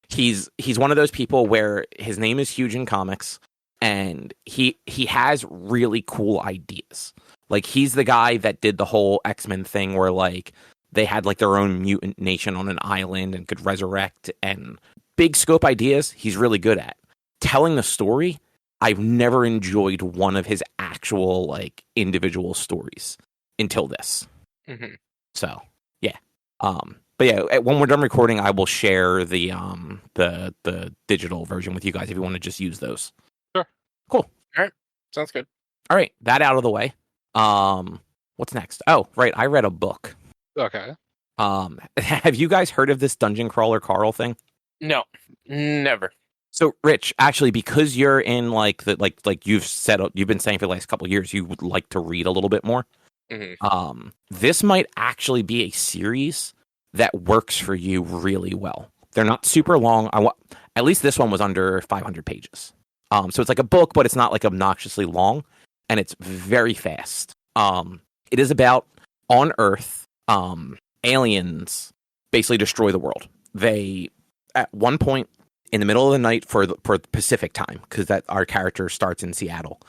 A: he's one of those people where his name is huge in comics, and he has really cool ideas. Like, he's the guy that did the whole X-Men thing where, like, they had, like, their own mutant nation on an island and could resurrect, and big scope ideas he's really good at. Telling the story, I've never enjoyed one of his actual, like, individual stories until this.
B: Mm-hmm.
A: So, yeah. But yeah, when we're done recording, I will share the digital version with you guys if you want to just use those.
C: Sure.
A: Cool.
B: All right. Sounds good.
A: All right. That out of the way. What's next? Oh, right. I read a book.
C: Okay.
A: Have you guys heard of this Dungeon Crawler Carl thing?
B: No, never.
A: So, Rich, actually, because you're in like you've been saying for the last couple of years, you would like to read a little bit more.
B: Mm-hmm.
A: This might actually be a series that works for you really well. They're not super long. At least this one was under 500 pages. So it's like a book, but it's not like obnoxiously long, and it's very fast. It is about on Earth, aliens basically destroy the world. They, at one point in the middle of the night for Pacific time, because that our character starts in Seattle,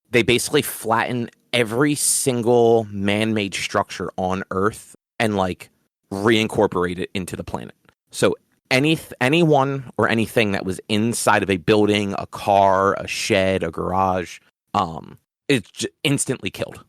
A: they basically flatten every single man-made structure on Earth and like reincorporate it into the planet. So anyone or anything that was inside of a building, a car, a shed, a garage, is instantly killed.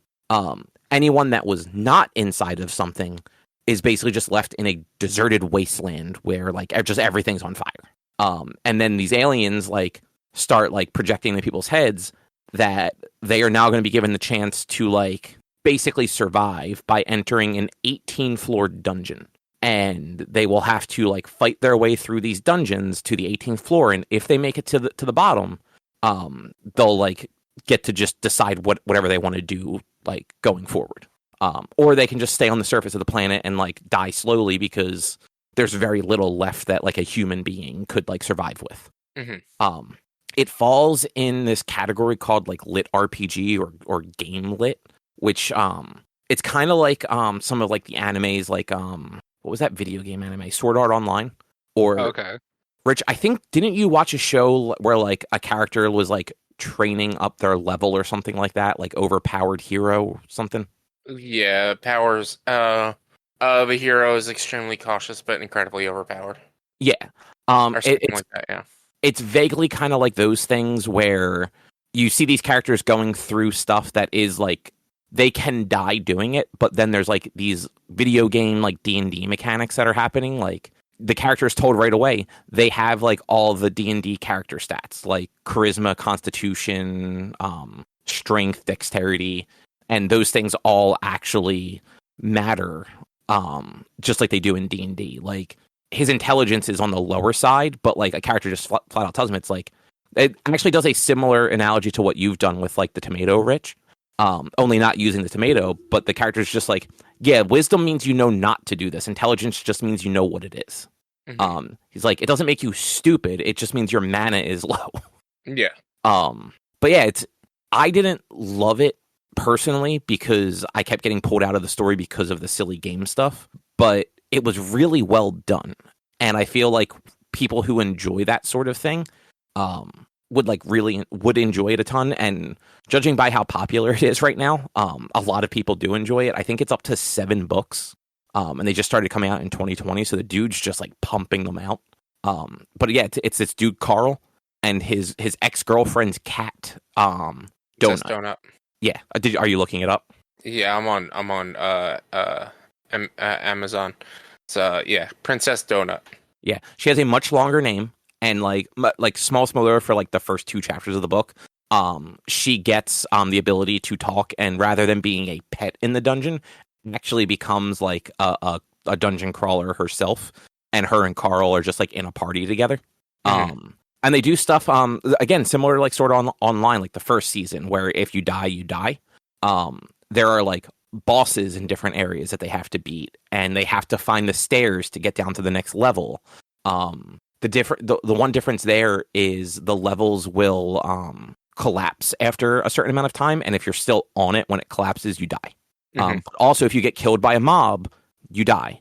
A: Anyone that was not inside of something is basically just left in a deserted wasteland where like just everything's on fire. And then these aliens like start like projecting in people's heads that they are now going to be given the chance to like basically survive by entering an 18-floor dungeon. And they will have to like fight their way through these dungeons to the 18th floor. And if they make it to the bottom, they'll like get to just decide whatever they want to do like going forward. Or they can just stay on the surface of the planet and like die slowly because there's very little left that like a human being could like survive with.
B: Mm-hmm.
A: It falls in this category called like lit RPG or game lit, which it's kind of like some of like the animes like what was that video game anime, Sword Art Online? Or
C: okay.
A: Rich, I think didn't you watch a show where like a character was like training up their level or something like that, like overpowered hero or something?
B: Yeah, powers. The hero is extremely cautious but incredibly overpowered.
A: Yeah.
B: Or something like that, yeah.
A: It's vaguely kind of like those things where you see these characters going through stuff that is like they can die doing it, but then there's like these video game like D&D mechanics that are happening. Like the character is told right away they have like all the D&D character stats like charisma, constitution, strength, dexterity, and those things all actually matter, just like they do in D&D. Like his intelligence is on the lower side, but like a character just flat out tells him it's like it actually does a similar analogy to what you've done with like the tomato, Rich. Only not using the tomato, but the character's just like, yeah, wisdom means you know not to do this. Intelligence just means you know what it is. Mm-hmm. He's like, it doesn't make you stupid. It just means your mana is low.
B: Yeah.
A: But yeah, I didn't love it personally because I kept getting pulled out of the story because of the silly game stuff. But it was really well done. And I feel like people who enjoy that sort of thing would enjoy it a ton. And judging by how popular it is right now, a lot of people do enjoy it. I think it's up to 7 books. And they just started coming out in 2020, so the dude's just like pumping them out. But yeah, it's this dude Carl and his ex-girlfriend's cat, Donut. Yeah, are you looking it up?
B: Yeah, I'm on Amazon. So yeah, Princess Donut.
A: Yeah, she has a much longer name, and like small spoiler for like the first 2 chapters of the book. She gets the ability to talk, and rather than being a pet in the dungeon, actually becomes like a dungeon crawler herself, and her and Carl are just like in a party together. And they do stuff again similar to like sort of online, like the first season, where if you die, you die. There are like bosses in different areas that they have to beat, and they have to find the stairs to get down to the next level. The one difference there is the levels will collapse after a certain amount of time, and if you're still on it when it collapses, you die. But also, if you get killed by a mob, you die.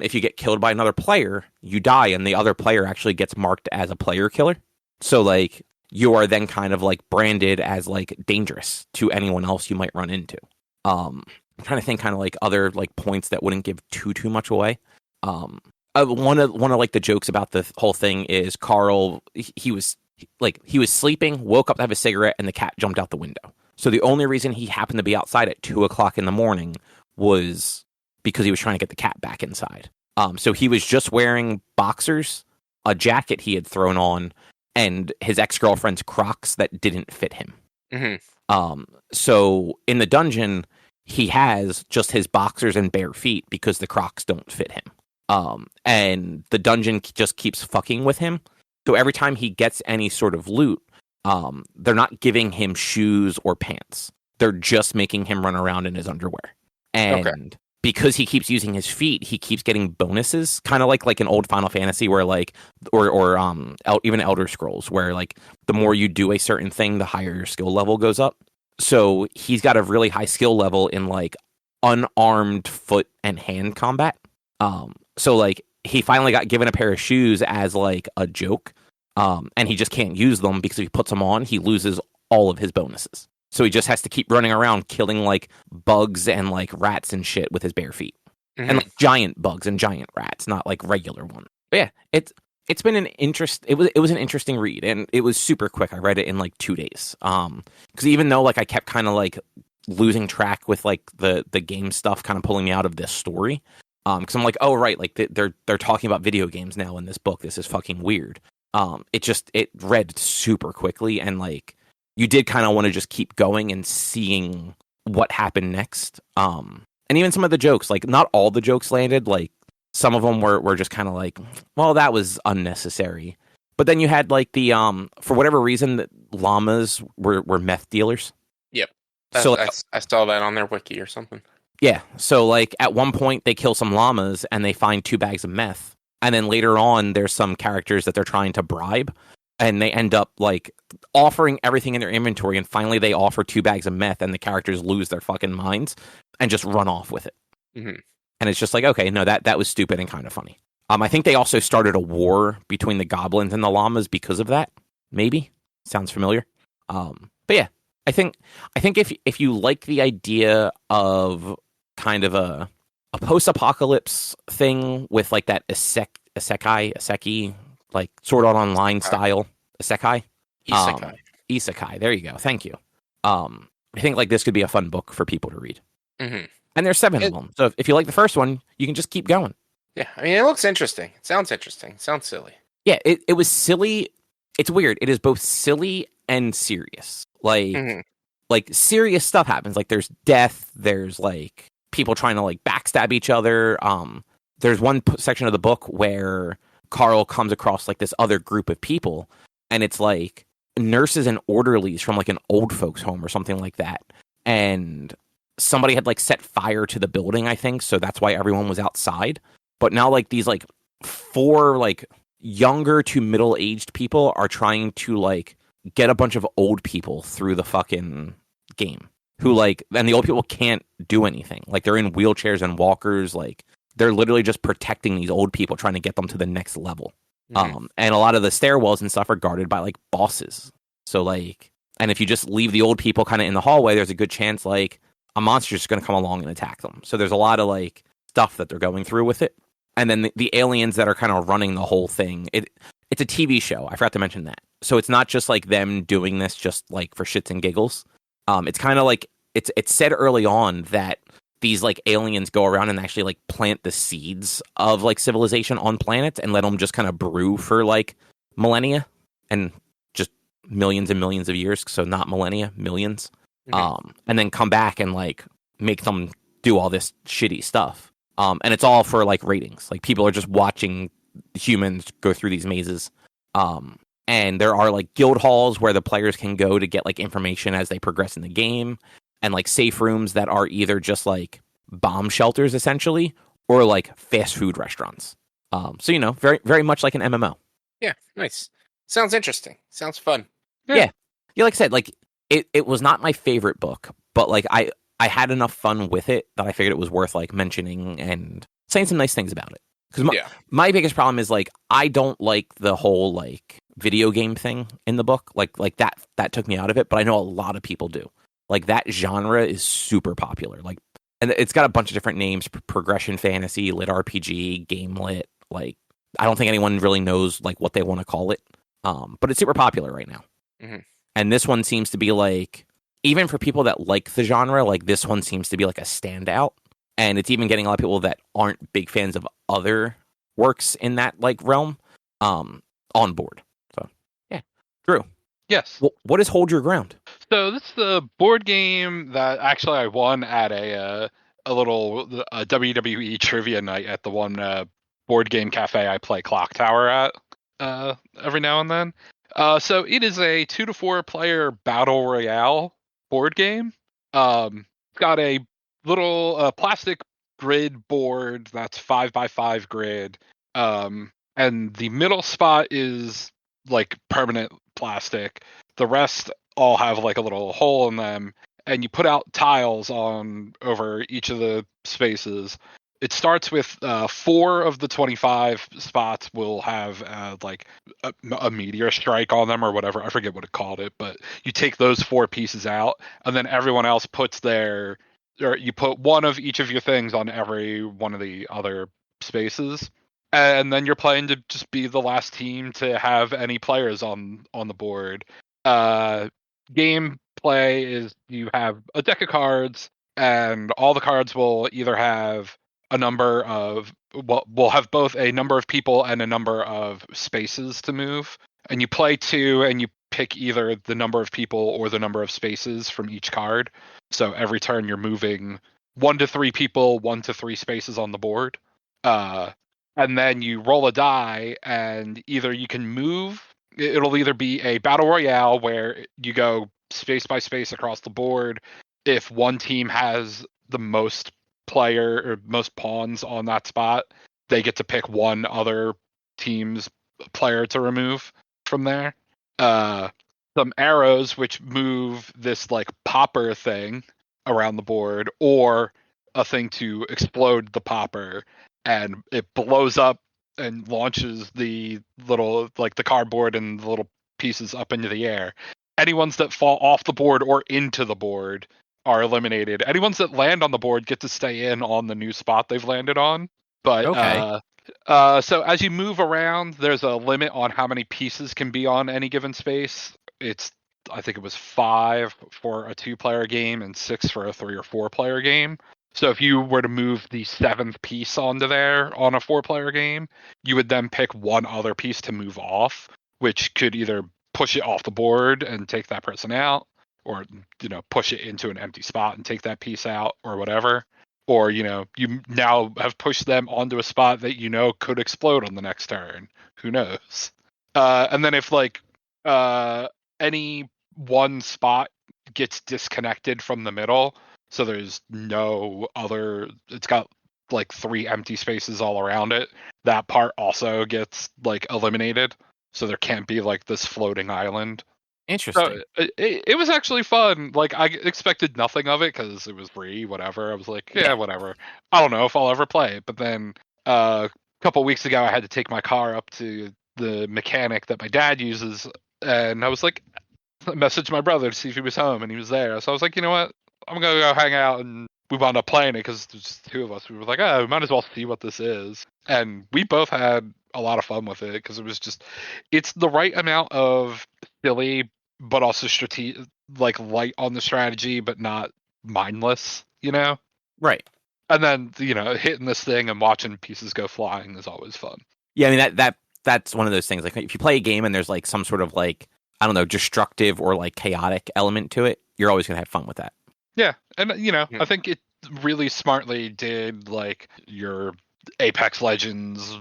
A: If you get killed by another player, you die, and the other player actually gets marked as a player killer. So, like, you are then kind of, like, branded as, like, dangerous to anyone else you might run into. I'm trying to think kind of, like, other, like, points that wouldn't give too much away. One of like, the jokes about the whole thing is Carl, he was sleeping, woke up to have a cigarette, and the cat jumped out the window. So the only reason he happened to be outside at 2:00 in the morning was because he was trying to get the cat back inside. So he was just wearing boxers, a jacket he had thrown on, and his ex-girlfriend's Crocs that didn't fit him. So in the dungeon, he has just his boxers and bare feet because the Crocs don't fit him. And the dungeon just keeps fucking with him. So every time he gets any sort of loot, they're not giving him shoes or pants. They're just making him run around in his underwear. And because he keeps using his feet, he keeps getting bonuses, kind of like an old Final Fantasy where like, or even Elder Scrolls, where like the more you do a certain thing, the higher your skill level goes up. So he's got a really high skill level in like unarmed foot and hand combat. So like he finally got given a pair of shoes as like a joke. And he just can't use them because if he puts them on, he loses all of his bonuses. So he just has to keep running around killing like bugs and like rats and shit with his bare feet. And like giant bugs and giant rats, not like regular ones. But yeah, it's been it was an interesting read, and it was super quick. I read it in like 2 days. Because even though like I kept kind of like losing track with like the game stuff kind of pulling me out of this story. Because I'm like, oh right, like they're talking about video games now in this book. This is fucking weird. It read super quickly, and like you did kind of want to just keep going and seeing what happened next. And even some of the jokes, like not all the jokes landed. Like some of them were just kind of like, well, that was unnecessary. But then you had like the for whatever reason, the llamas were meth dealers.
B: Yep. So I saw that on their wiki or something.
A: Yeah. So like at one point they kill some llamas and they find 2 bags of meth. And then later on, there's some characters that they're trying to bribe, and they end up like offering everything in their inventory. And finally, they offer 2 bags of meth, and the characters lose their fucking minds and just run off with it. And it's just like, okay, no, that was stupid and kind of funny. I think they also started a war between the goblins and the llamas because of that. Maybe sounds familiar. But yeah, I think if you like the idea of kind of a post-apocalypse thing with like that isekai, like Sword Art Online style isekai. Isekai. There you go. Thank you. I think like this could be a fun book for people to read. And there's 7 of them. So if you like the first one, you can just keep going.
B: Yeah, I mean, it looks interesting. It sounds interesting. It sounds silly.
A: Yeah, it was silly. It's weird. It is both silly and serious. Like serious stuff happens. Like there's death. There's like people trying to like backstab each other. There's one section of the book where Carl comes across like this other group of people, and it's like nurses and orderlies from like an old folks home or something like that. And somebody had like set fire to the building, I think. So that's why everyone was outside. But now like these like 4 like younger to middle-aged people are trying to like get a bunch of old people through the fucking game. Who like, and the old people can't do anything. Like they're in wheelchairs and walkers. Like they're literally just protecting these old people, trying to get them to the next level.
B: Mm-hmm.
A: And a lot of the stairwells and stuff are guarded by like bosses. So like, and if you just leave the old people kind of in the hallway, there's a good chance like a monster's going to come along and attack them. So there's a lot of like stuff that they're going through with it. And then the aliens that are kind of running the whole thing, it's a TV show. I forgot to mention that. So it's not just like them doing this just like for shits and giggles. It's kind of like it's said early on that these like aliens go around and actually like plant the seeds of like civilization on planets and let them just kind of brew for like millennia and just millions and millions of years. So not millennia, millions.
B: Mm-hmm.
A: And then come back and like make them do all this shitty stuff. And it's all for like ratings. Like people are just watching humans go through these mazes. And there are like guild halls where the players can go to get like information as they progress in the game, and like safe rooms that are either just like bomb shelters essentially, or like fast food restaurants. So you know, very very much like an MMO.
B: Yeah, nice. Sounds interesting. Sounds fun.
A: Yeah. Like I said, like it was not my favorite book, but like I had enough fun with it that I figured it was worth like mentioning and saying some nice things about it. Because my biggest problem is like I don't like the whole like video game thing in the book. Like that took me out of it, but I know a lot of people do. Like that genre is super popular. Like, and it's got a bunch of different names: progression fantasy, lit RPG, game lit. Like I don't think anyone really knows like what they want to call it. But it's super popular right now.
B: Mm-hmm.
A: And this one seems to be like, even for people that like the genre, like this one seems to be like a standout. And it's even getting a lot of people that aren't big fans of other works in that like realm on board. So yeah. Drew.
C: Yes.
A: What is Hold Your Ground?
C: So this is the board game that actually I won at a little WWE trivia night at the one board game cafe I play Clock Tower at every now and then. So it is a 2 to 4 player battle royale board game. It's got a little plastic grid board that's 5x5 grid, and the middle spot is like permanent plastic. The rest all have like a little hole in them, and you put out tiles on over each of the spaces. It starts with 4 of the 25 spots will have like a meteor strike on them or whatever. I forget what it called it, but you take those 4 pieces out, and then everyone else puts or you put one of each of your things on every one of the other spaces, and then you're playing to just be the last team to have any players on the board. Gameplay is you have a deck of cards, and all the cards will either have a number of we'll have both a number of people and a number of spaces to move, and you play 2 and you pick either the number of people or the number of spaces from each card. So every turn you're moving 1 to 3 people, 1 to 3 spaces on the board, and then you roll a die, and either you can move. It'll either be a battle royale where you go space by space across the board. If one team has the most player or most pawns on that spot, they get to pick one other team's player to remove from there. Some arrows which move this like popper thing around the board, or a thing to explode the popper, and it blows up and launches the little like the cardboard and the little pieces up into the air. Any ones that fall off the board or into the board are eliminated. Any ones that land on the board get to stay in on the new spot they've landed on. But
A: okay.
C: So as you move around, there's a limit on how many pieces can be on any given space. I think it was 5 for a 2-player game and 6 for a 3 or 4-player game. So if you were to move the 7th piece onto there on a 4-player game, you would then pick one other piece to move off, which could either push it off the board and take that person out, or push it into an empty spot and take that piece out, or whatever. Or you now have pushed them onto a spot that could explode on the next turn. Who knows? And then if like any one spot gets disconnected from the middle, so there's no other, it's got like 3 empty spaces all around it, that part also gets like eliminated, so there can't be like this floating island.
A: Interesting.
C: So it was actually fun. Like, I expected nothing of it because it was free, whatever. I was like, yeah, whatever. I don't know if I'll ever play it. But then a couple weeks ago, I had to take my car up to the mechanic that my dad uses, and I was like, I messaged my brother to see if he was home, and he was there. So I was like, you know what? I'm gonna go hang out, and we wound up playing it because there's just two of us. We were like, oh, we might as well see what this is, and we both had a lot of fun with it because it was just, it's the right amount of silly, but also strategic, like light on the strategy, but not mindless, you know?
A: Right.
C: And then, you know, hitting this thing and watching pieces go flying is always fun.
A: Yeah, I mean that's one of those things. Like if you play a game and there's like some sort of like, I don't know, destructive or like chaotic element to it, you're always gonna have fun with that.
C: Yeah, and you know, I think it really smartly did like your Apex Legends,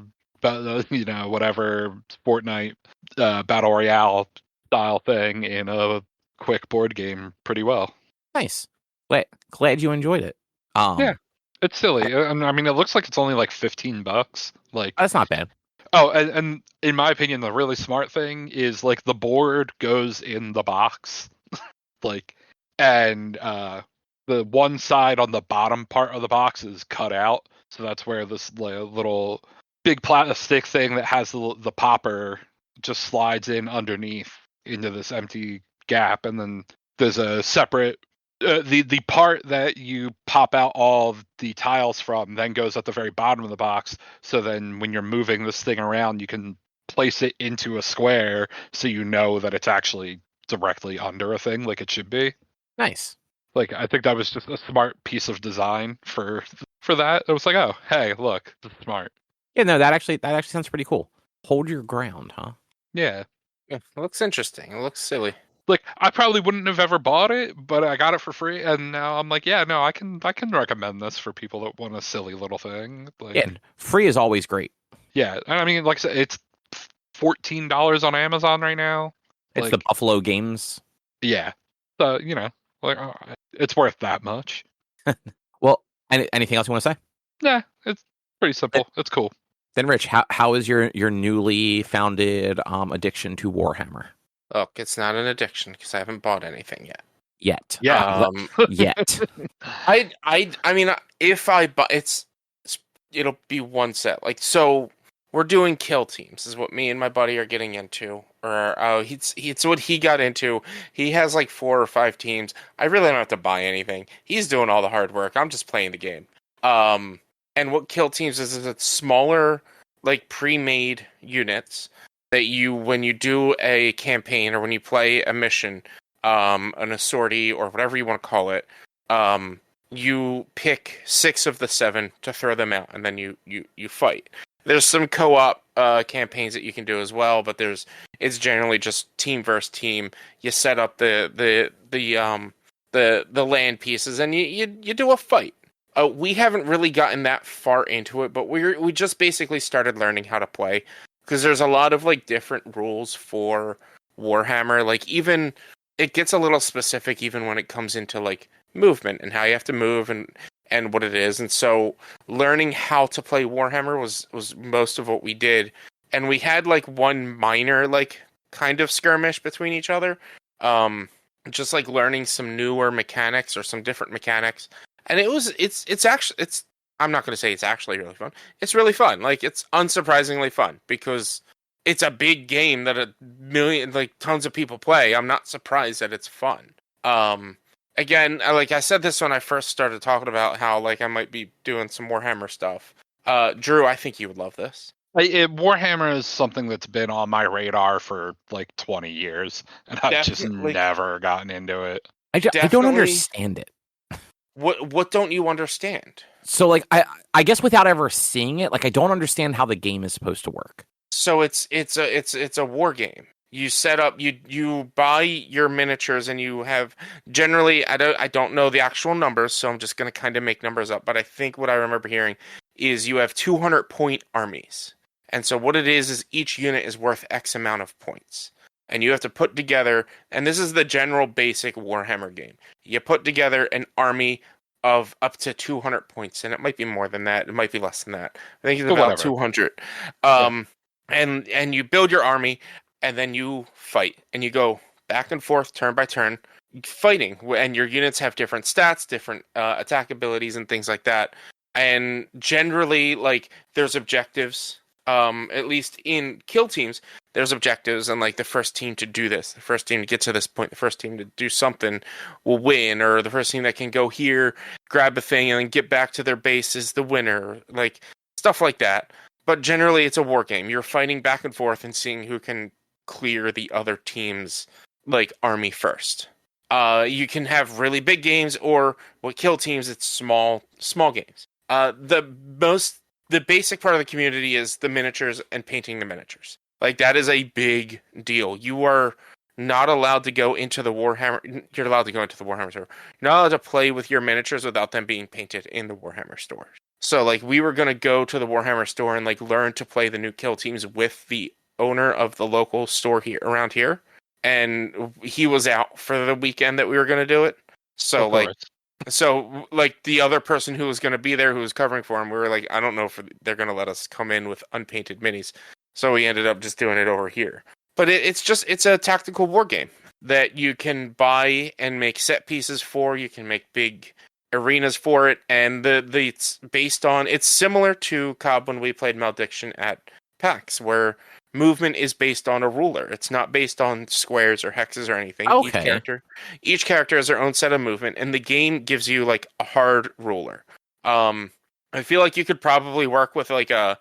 C: you know, whatever Fortnite battle royale style thing in a quick board game pretty well.
A: Nice. Glad you enjoyed it.
C: Yeah, it's silly. I mean, it looks like it's only like $15. Like,
A: that's not bad.
C: Oh, and in my opinion, the really smart thing is like the board goes in the box, like, and the one side on the bottom part of the box is cut out, so that's where this little big plastic thing that has the popper just slides in underneath into this empty gap, and then there's a separate the part that you pop out all of the tiles from then goes at the very bottom of the box, so then when you're moving this thing around you can place it into a square so you know that it's actually directly under a thing like it should be.
A: Nice.
C: Like, I think that was just a smart piece of design for that. It was like, oh, hey, look, this is smart.
A: Yeah, no, that actually sounds pretty cool. Hold your ground, huh?
C: Yeah.
B: It looks interesting. It looks silly.
C: Like, I probably wouldn't have ever bought it, but I got it for free, and now I'm like, yeah, no, I can recommend this for people that want a silly little thing. Like,
A: yeah, free is always great.
C: Yeah, I mean, like I said, it's $14 on Amazon right now.
A: It's
C: like,
A: the Buffalo Games.
C: Yeah, so you know, like it's worth that much.
A: Well, anything else you want to say?
C: Yeah, it's pretty simple. It's cool.
A: Then, Rich, how is your newly founded addiction to Warhammer?
B: Look, it's not an addiction because I haven't bought anything yet.
A: Yet.
B: Yet. I mean, if I buy, it'll be one set. Like, so we're doing kill teams is what me and my buddy are getting into, or it's what he got into. He has like 4 or 5 teams. I really don't have to buy anything. He's doing all the hard work. I'm just playing the game. And what kill teams is it's smaller, like pre-made units that when you do a campaign or when you play a mission, an sortie or whatever you want to call it, you pick 6 of the 7 to throw them out, and then you fight. There's some co-op campaigns that you can do as well, but it's generally just team versus team. You set up the land pieces and you do a fight. We haven't really gotten that far into it, but we just basically started learning how to play. Because there's a lot of like different rules for Warhammer. Like, even it gets a little specific even when it comes into like movement and how you have to move and what it is. And so learning how to play Warhammer was most of what we did. And we had like one minor like kind of skirmish between each other. Just like learning some newer mechanics or some different mechanics. And it's actually I'm not going to say it's actually really fun. It's really fun. Like, it's unsurprisingly fun because it's a big game that tons of people play. I'm not surprised that it's fun. Again, like I said this when I first started talking about how like I might be doing some Warhammer stuff. Drew, I think you would love this.
C: Warhammer is something that's been on my radar for like 20 years, and I've just never gotten into it.
A: I don't understand it.
B: What don't you understand?
A: So, like, I guess without ever seeing it, like, I don't understand how the game is supposed to work.
B: So it's a war game. You set up, you buy your miniatures, and you have generally I don't know the actual numbers, so I'm just going to kind of make numbers up. But I think what I remember hearing is you have 200-point armies, and so what it is each unit is worth X amount of points. And you have to put together, and this is the general basic Warhammer game. You put together an army of up to 200 points, and it might be more than that. It might be less than that. I think it's about 200. And you build your army, and then you fight, and you go back and forth, turn by turn, fighting, and your units have different stats, different attack abilities, and things like that. And generally, like, there's objectives. At least in kill teams, there's objectives, and like the first team to do this, the first team to get to this point, the first team to do something will win, or the first team that can go here, grab a thing, and then get back to their base is the winner, like stuff like that. But generally, it's a war game. You're fighting back and forth and seeing who can clear the other team's like army first. You can have really big games, or with kill teams, it's small games. The basic part of the community is the miniatures and painting the miniatures. Like, that is a big deal. You are not allowed to go into the Warhammer. You're allowed to go into the Warhammer store. You're not allowed to play with your miniatures without them being painted in the Warhammer store. So, like, we were going to go to the Warhammer store and, like, learn to play the new kill teams with the owner of the local store here around here. And he was out for the weekend that we were going to do it. So, like, the other person who was going to be there, who was covering for him, we were like, I don't know if they're going to let us come in with unpainted minis. So we ended up just doing it over here. But it's a tactical war game that you can buy and make set pieces for. You can make big arenas for it. And it's based on, it's similar to Cobb when we played Malediction at PAX, where movement is based on a ruler. It's not based on squares or hexes or anything.
A: Okay.
B: Each character has their own set of movement, and the game gives you like a hard ruler. I feel like you could probably work with like a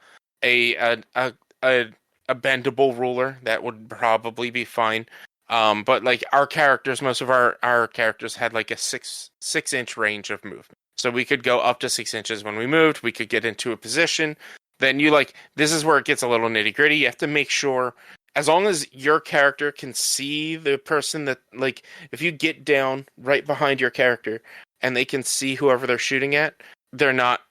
B: bendable ruler. That would probably be fine. But like our characters, most of our characters had like a 6-inch range of movement. So we could go up to 6 inches when we moved. We could get into a position. Then this is where it gets a little nitty gritty. You have to make sure, as long as your character can see the person that, like, if you get down right behind your character and they can see whoever they're shooting at, they're not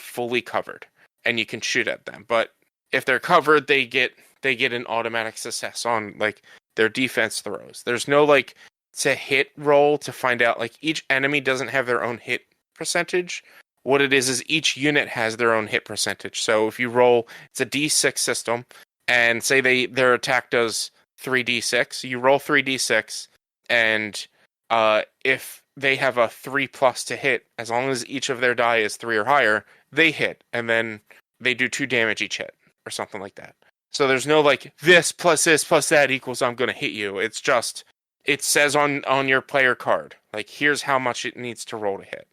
B: fully covered, and you can shoot at them. But if they're covered, they get an automatic success on like their defense throws. There's no like to hit roll to find out, like, each enemy doesn't have their own hit percentage. What it is each unit has their own hit percentage. So if you roll, it's a D6 system, and say their attack does 3d6, you roll 3d6, and if they have a 3+ to hit, as long as each of their die is 3 or higher, they hit, and then they do 2 damage each hit, or something like that. So there's no like, this plus that equals I'm going to hit you. It's just, it says on your player card, like, here's how much it needs to roll to hit.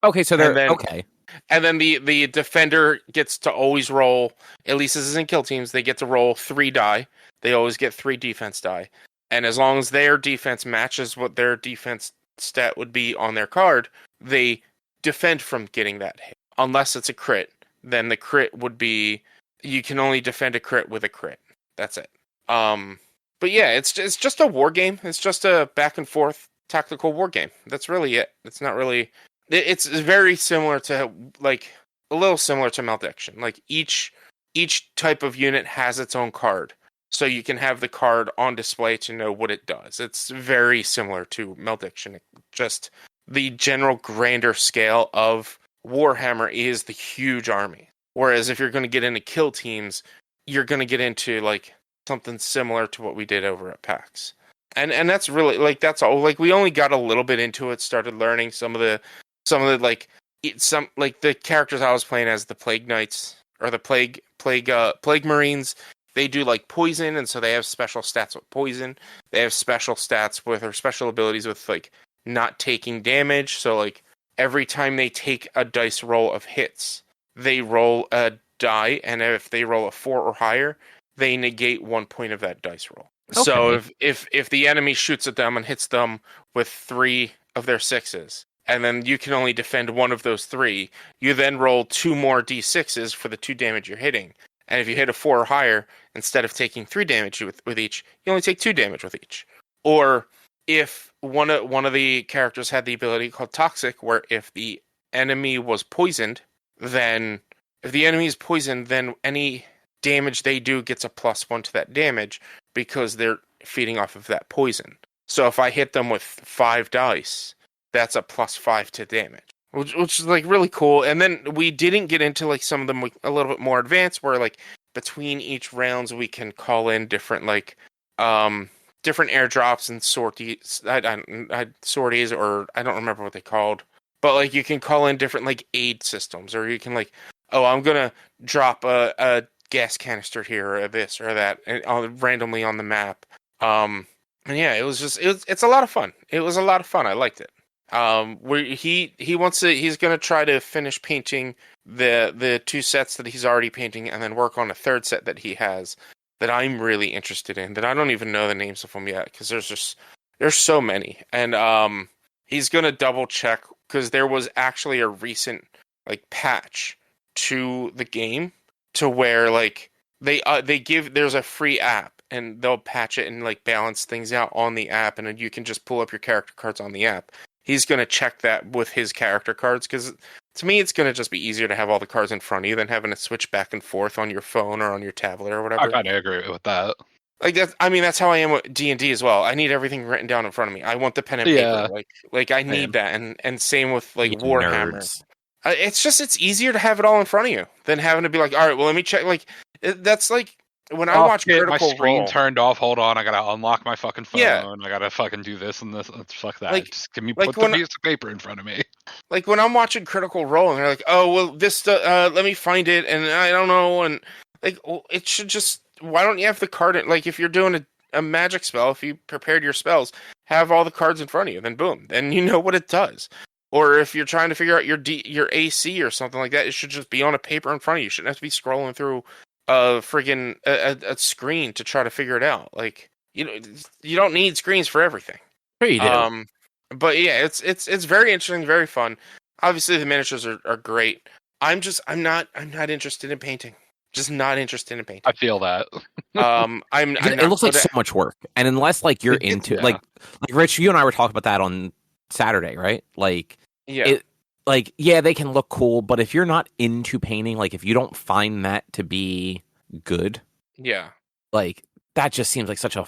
A: Okay, so okay.
B: And then the defender gets to always roll, at least this is in kill teams, they get to roll 3 die. They always get 3 defense die. And as long as their defense matches what their defense stat would be on their card, they defend from getting that hit. Unless it's a crit, then the crit would be, you can only defend a crit with a crit. That's it. But yeah, it's just a war game. It's just a back and forth tactical war game. That's really it. It's not really... It's very similar to, like, a little similar to Malediction. Like, each type of unit has its own card, so you can have the card on display to know what it does. It's very similar to Malediction. Just the general grander scale of Warhammer is the huge army. Whereas if you're going to get into kill teams, you're going to get into, like, something similar to what we did over at PAX. And that's really, like, that's all. Like, we only got a little bit into it, started learning some of the like the characters I was playing as, the Plague Knights or the Plague Marines. They do like poison, and so they have special stats with poison. They have special stats with, or special abilities with, like, not taking damage. So like every time they take a dice roll of hits, they roll a die, and if they roll a 4 or higher, they negate 1 point of that dice roll. Okay. So if the enemy shoots at them and hits them with 3 of their 6s, and then you can only defend 1 of those 3, you then roll 2 more d6s for the 2 damage you're hitting. And if you hit a 4 or higher, instead of taking 3 damage with each, you only take 2 damage with each. Or if one of the characters had the ability called Toxic, where if the enemy was poisoned, then if the enemy is poisoned, then any damage they do gets a +1 to that damage because they're feeding off of that poison. So if I hit them with 5 dice, that's a +5 to damage, which is like really cool. And then we didn't get into like some of them a little bit more advanced, where like between each rounds we can call in different like different airdrops and sorties, or I don't remember what they called, but like you can call in different like aid systems, or you can like, oh, I'm gonna drop a gas canister here, or this or that, and randomly on the map. And yeah, it's a lot of fun. It was a lot of fun. I liked it. Where he's gonna try to finish painting the two sets that he's already painting, and then work on a third set that he has that I'm really interested in. That I don't even know the names of them yet, because there's so many. And he's gonna double check, because there was actually a recent like patch to the game to where like there's a free app, and they'll patch it and like balance things out on the app, and then you can just pull up your character cards on the app. He's going to check that with his character cards, because to me, it's going to just be easier to have all the cards in front of you than having to switch back and forth on your phone or on your tablet or whatever.
C: I kind of agree with that.
B: Like that's how I am with D&D as well. I need everything written down in front of me. I want the pen and paper. Like I need that, and same with like Warhammer. It's easier to have it all in front of you than having to be like, all right, well, let me check. Like that's like. When I watch Critical
C: my screen
B: Role,
C: turned off. Hold on, I gotta unlock my fucking phone. Yeah. I gotta fucking do this and this. Fuck that.
B: Like,
C: just give me put the piece of paper in front of me.
B: Like when I'm watching Critical Role, and they're like, "Oh, well, this. Let me find it," and I don't know, and like, well, it should just. Why don't you have the card? Like, if you're doing a magic spell, if you prepared your spells, have all the cards in front of you. Then boom, then you know what it does. Or if you're trying to figure out your AC or something like that, it should just be on a paper in front of you. You shouldn't have to be scrolling through a screen to try to figure it out. Like, you don't need screens for everything.
A: Sure you do.
B: But yeah, it's very interesting, very fun. Obviously the miniatures are great. I'm not interested in painting. Just not interested in painting.
C: I feel that.
B: It
A: looks like so much work. And unless like you're into like Rich, you and I were talking about that on Saturday, right? Like they can look cool, but if you're not into painting, like if you don't find that to be good, like that just seems like such a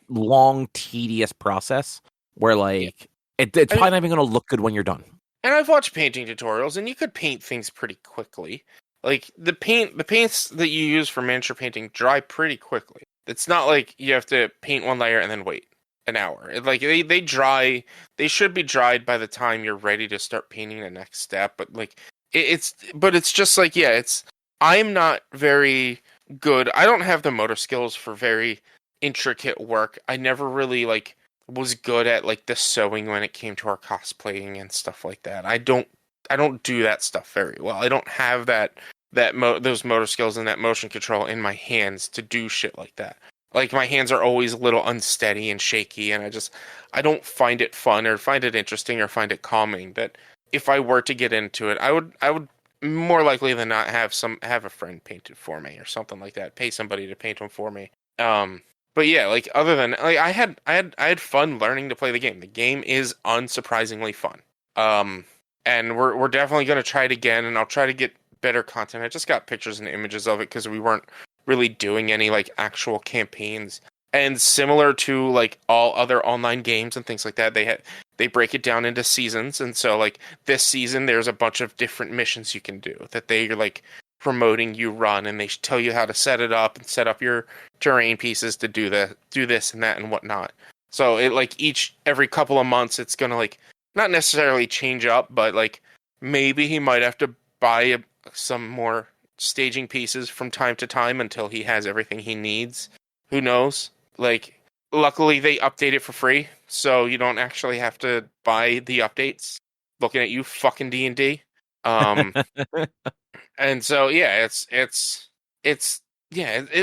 A: long, tedious process where like it's probably not even going to look good when you're done.
B: And I've watched painting tutorials, and you could paint things pretty quickly. Like the paints that you use for miniature painting dry pretty quickly. It's not like you have to paint one layer and then wait an hour. Like they dry. They should be dried by the time you're ready to start painting the next step. But like it's just like I'm not very good. I don't have the motor skills for very intricate work. I never really like was good at like the sewing when it came to our cosplaying and stuff like that. I don't do that stuff very well. I don't have those motor skills and that motion control in my hands to do shit like that. Like my hands are always a little unsteady and shaky, and I don't find it fun or find it interesting or find it calming. That if I were to get into it, I would more likely than not have a friend paint it for me or something like that. Pay somebody to paint them for me. But yeah, like other than like I had fun learning to play the game. The game is unsurprisingly fun. And we're definitely gonna try it again, and I'll try to get better content. I just got pictures and images of it because we weren't really doing any like actual campaigns. And similar to like all other online games and things like that, they break it down into seasons. And so like this season, there's a bunch of different missions you can do that they're like promoting you run, and they tell you how to set it up and set up your terrain pieces to do this and that and whatnot. So it like every couple of months, it's gonna like not necessarily change up, but like maybe he might have to buy some more staging pieces from time to time until he has everything he needs. Who knows? Like, luckily they update it for free, so you don't actually have to buy the updates. Looking at you, fucking D&D. And so yeah, it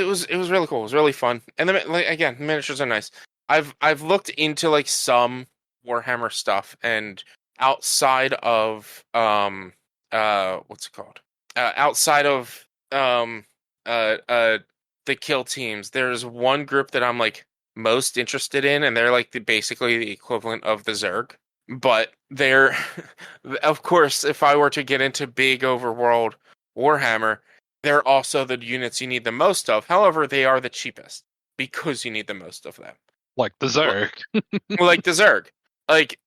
B: was really cool. It was really fun, and then like again, miniatures are nice. I've looked into like some Warhammer stuff, and outside of what's it called? Outside of the kill teams, there's one group that I'm like most interested in, and they're like basically the equivalent of the Zerg. But they're, of course, if I were to get into big overworld Warhammer, they're also the units you need the most of. However, they are the cheapest because you need the most of them.
C: Like the Zerg.
B: Like the Zerg. Like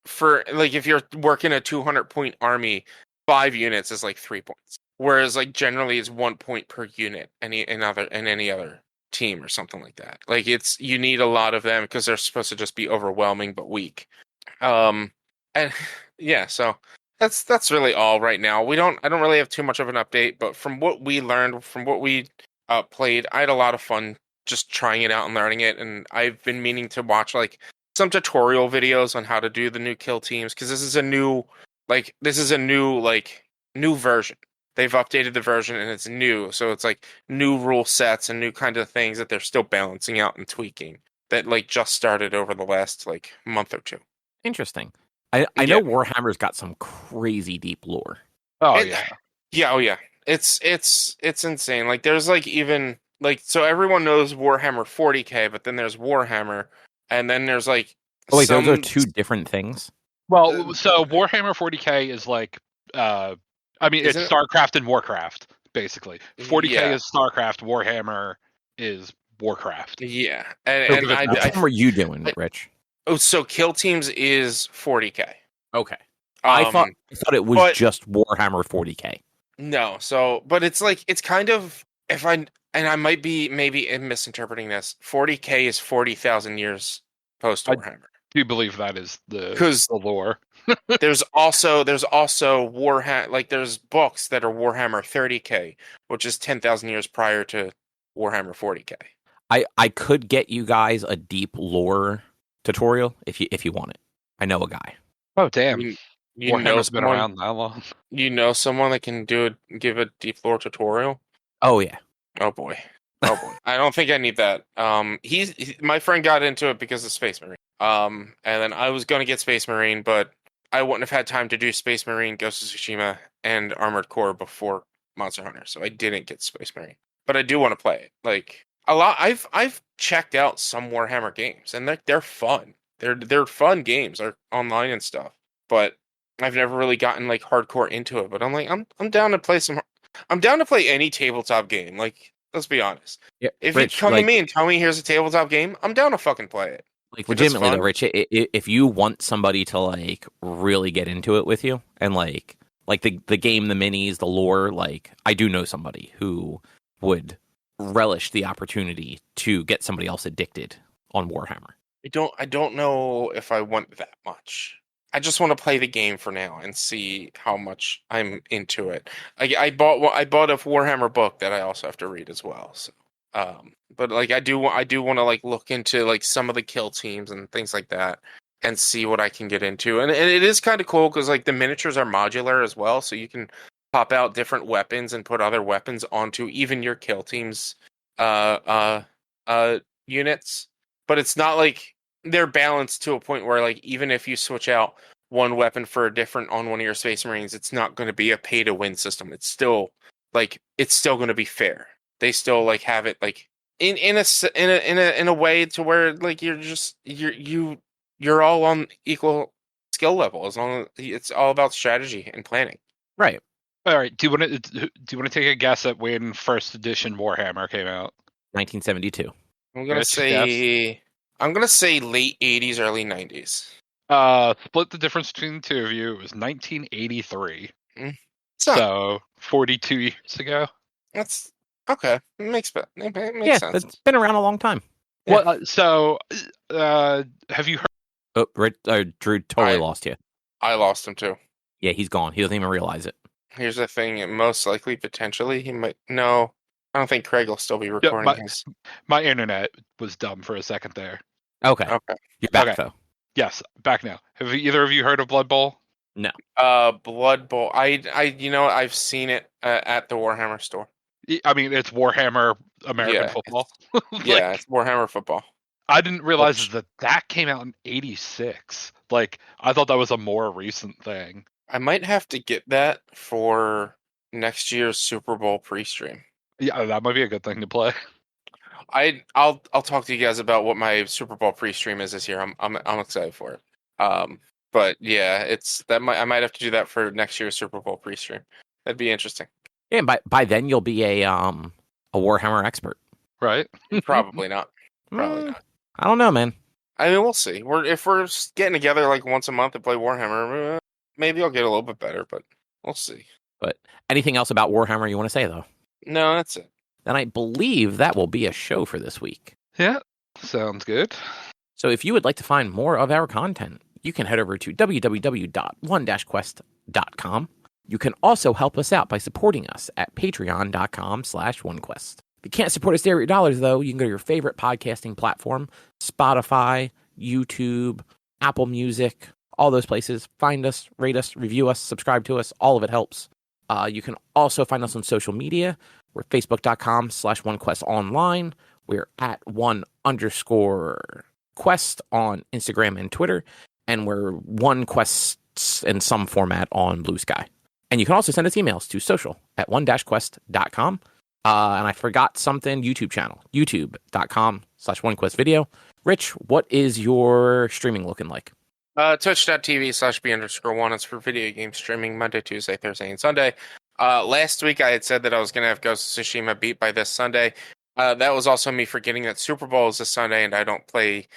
B: if you're working a 200-point army, 5 units is like 3 points. Whereas like generally it's 1 point per unit in any other team or something like that. Like you need a lot of them because they're supposed to just be overwhelming but weak. And yeah, so that's really all right now. I don't really have too much of an update, but from what we learned, from what we played, I had a lot of fun just trying it out and learning it, and I've been meaning to watch like some tutorial videos on how to do the new kill teams because this is a new new version. They've updated the version and it's new, so it's like new rule sets and new kind of things that they're still balancing out and tweaking that like just started over the last like month or two.
A: Interesting. I know Warhammer's got some crazy deep lore.
C: Oh
B: yeah. It's insane. Like there's like even like so everyone knows Warhammer 40k, but then there's Warhammer, and then there's like
A: those are two different things.
C: Well, so Warhammer 40k is like it's StarCraft and Warcraft basically. 40k is StarCraft, Warhammer is Warcraft.
B: Yeah,
A: and what were you doing, Rich?
B: Oh, so Kill Teams is 40k.
A: Okay. I thought it was just Warhammer 40k.
B: No, but it's like it's kind of I might be maybe misinterpreting this. 40k is 40,000 years post Warhammer.
C: Do you believe that is the lore?
B: there's also Warhammer, like there's books that are Warhammer 30k, which is 10,000 years prior to Warhammer 40k.
A: I could get you guys a deep lore tutorial if you want it. I know a guy.
C: Oh damn!
B: Warhammer's
C: been around that long.
B: You know someone that can give a deep lore tutorial?
A: Oh yeah.
B: Oh boy. I don't think I need that. My friend got into it because of Space Marine. And then I was going to get Space Marine, but I wouldn't have had time to do Space Marine, Ghost of Tsushima, and Armored Core before Monster Hunter, so I didn't get Space Marine. But I do want to play it. Like a lot. I've checked out some Warhammer games, and they're fun. They're fun games. They're online and stuff. But I've never really gotten like hardcore into it. But I'm like I'm down to play some. I'm down to play any tabletop game. Like, let's be honest.
A: Yeah,
B: if you come to me and tell me here's a tabletop game, I'm down to fucking play it.
A: Like, legitimately though, Rich, if you want somebody to like really get into it with you and like the game, the minis, the lore, like I do know somebody who would relish the opportunity to get somebody else addicted on Warhammer.
B: I don't know if I want that much. I just want to play the game for now and see how much I'm into it. I bought a Warhammer book that I also have to read as well. So, but like I do want to like look into like some of the kill teams and things like that and see what I can get into. And it is kind of cool because like the miniatures are modular as well, so you can pop out different weapons and put other weapons onto even your kill teams units. But it's not like they're balanced to a point where like even if you switch out one weapon for a different on one of your Space Marines, it's not going to be a pay to win system. It's still going to be fair. They still like have it like in a way to where like you're all on equal skill level as long as it's all about strategy and planning.
A: Right.
C: All right. Do you want to take a guess at when first edition Warhammer came out?
A: 1972.
B: I'm gonna say late 80s, early 90s.
C: Split the difference between the two of you. It was 1983.
B: So
C: 42 years ago.
B: That's okay. It makes sense.
A: It's been around a long time.
C: Yeah. Well, have you heard?
A: Oh, Drew totally lost you.
B: I lost him too.
A: Yeah, he's gone. He doesn't even realize it.
B: Here's the thing. Most likely, potentially, he might. No, I don't think Craig will still be recording
C: my internet was dumb for a second there.
A: Okay. You're back though.
C: Yes, back now. Have either of you heard of Blood Bowl?
A: No.
B: Blood Bowl. I've seen it at the Warhammer store.
C: I mean, it's Warhammer American football.
B: Yeah, it's Warhammer football.
C: I didn't realize that came out in 86. Like, I thought that was a more recent thing.
B: I might have to get that for next year's Super Bowl pre-stream.
C: Yeah, that might be a good thing to play.
B: I'll talk to you guys about what my Super Bowl pre-stream is this year. I'm excited for it. But yeah, I might have to do that for next year's Super Bowl pre-stream. That'd be interesting.
A: Yeah, and by then you'll be a Warhammer expert,
C: right?
B: Probably not. Probably not.
A: I don't know, man.
B: I mean, we'll see. If we're getting together like once a month to play Warhammer, maybe I'll get a little bit better, but we'll see.
A: But anything else about Warhammer you want to say though?
B: No, that's it.
A: then I believe that will be a show for this week.
C: Yeah, sounds good.
A: So if you would like to find more of our content, you can head over to www.one-quest.com. You can also help us out by supporting us at patreon.com/onequest. If you can't support us there with dollars, though, you can go to your favorite podcasting platform, Spotify, YouTube, Apple Music, all those places. Find us, rate us, review us, subscribe to us. All of it helps. You can also find us on social media. We're facebook.com/onequestonline. We're at @1_quest on Instagram and Twitter. And we're OneQuest in some format on Blue Sky. And you can also send us emails to social@one-quest.com. And I forgot something, YouTube channel, youtube.com/onequestvideo. Rich, what is your streaming looking like?
B: Twitch.tv/b_1. It's for video game streaming Monday, Tuesday, Thursday, and Sunday. Last week I had said that I was going to have Ghost of Tsushima beat by this Sunday. That was also me forgetting that Super Bowl is this Sunday and I play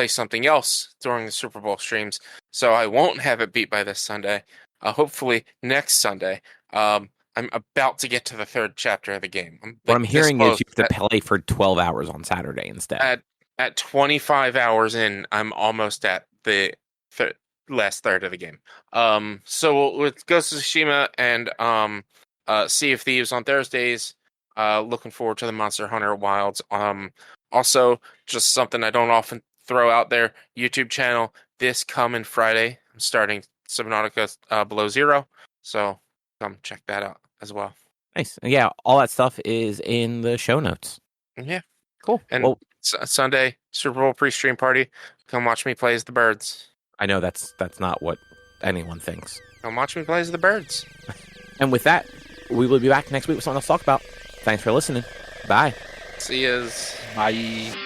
B: something else during the Super Bowl streams. So I won't have it beat by this Sunday. Hopefully next Sunday. I'm about to get to the third chapter of the game.
A: What I'm hearing is you have to play for 12 hours on Saturday instead.
B: At 25 hours in, I'm almost at the last third of the game. So with Ghost of Tsushima and Sea of Thieves on Thursdays, looking forward to the Monster Hunter Wilds. Also, just something I don't often throw out there, YouTube channel this coming Friday. I'm starting Subnautica Below Zero, so come check that out as well.
A: Nice. Yeah, all that stuff is in the show notes.
B: Yeah.
A: Cool.
B: And Sunday, Super Bowl pre-stream party. Come watch me play as the Birds.
A: I know that's not what anyone thinks.
B: Come watch me play as the Birds.
A: And with that, we will be back next week with something else to talk about. Thanks for listening. Bye.
B: See yous.
C: Bye.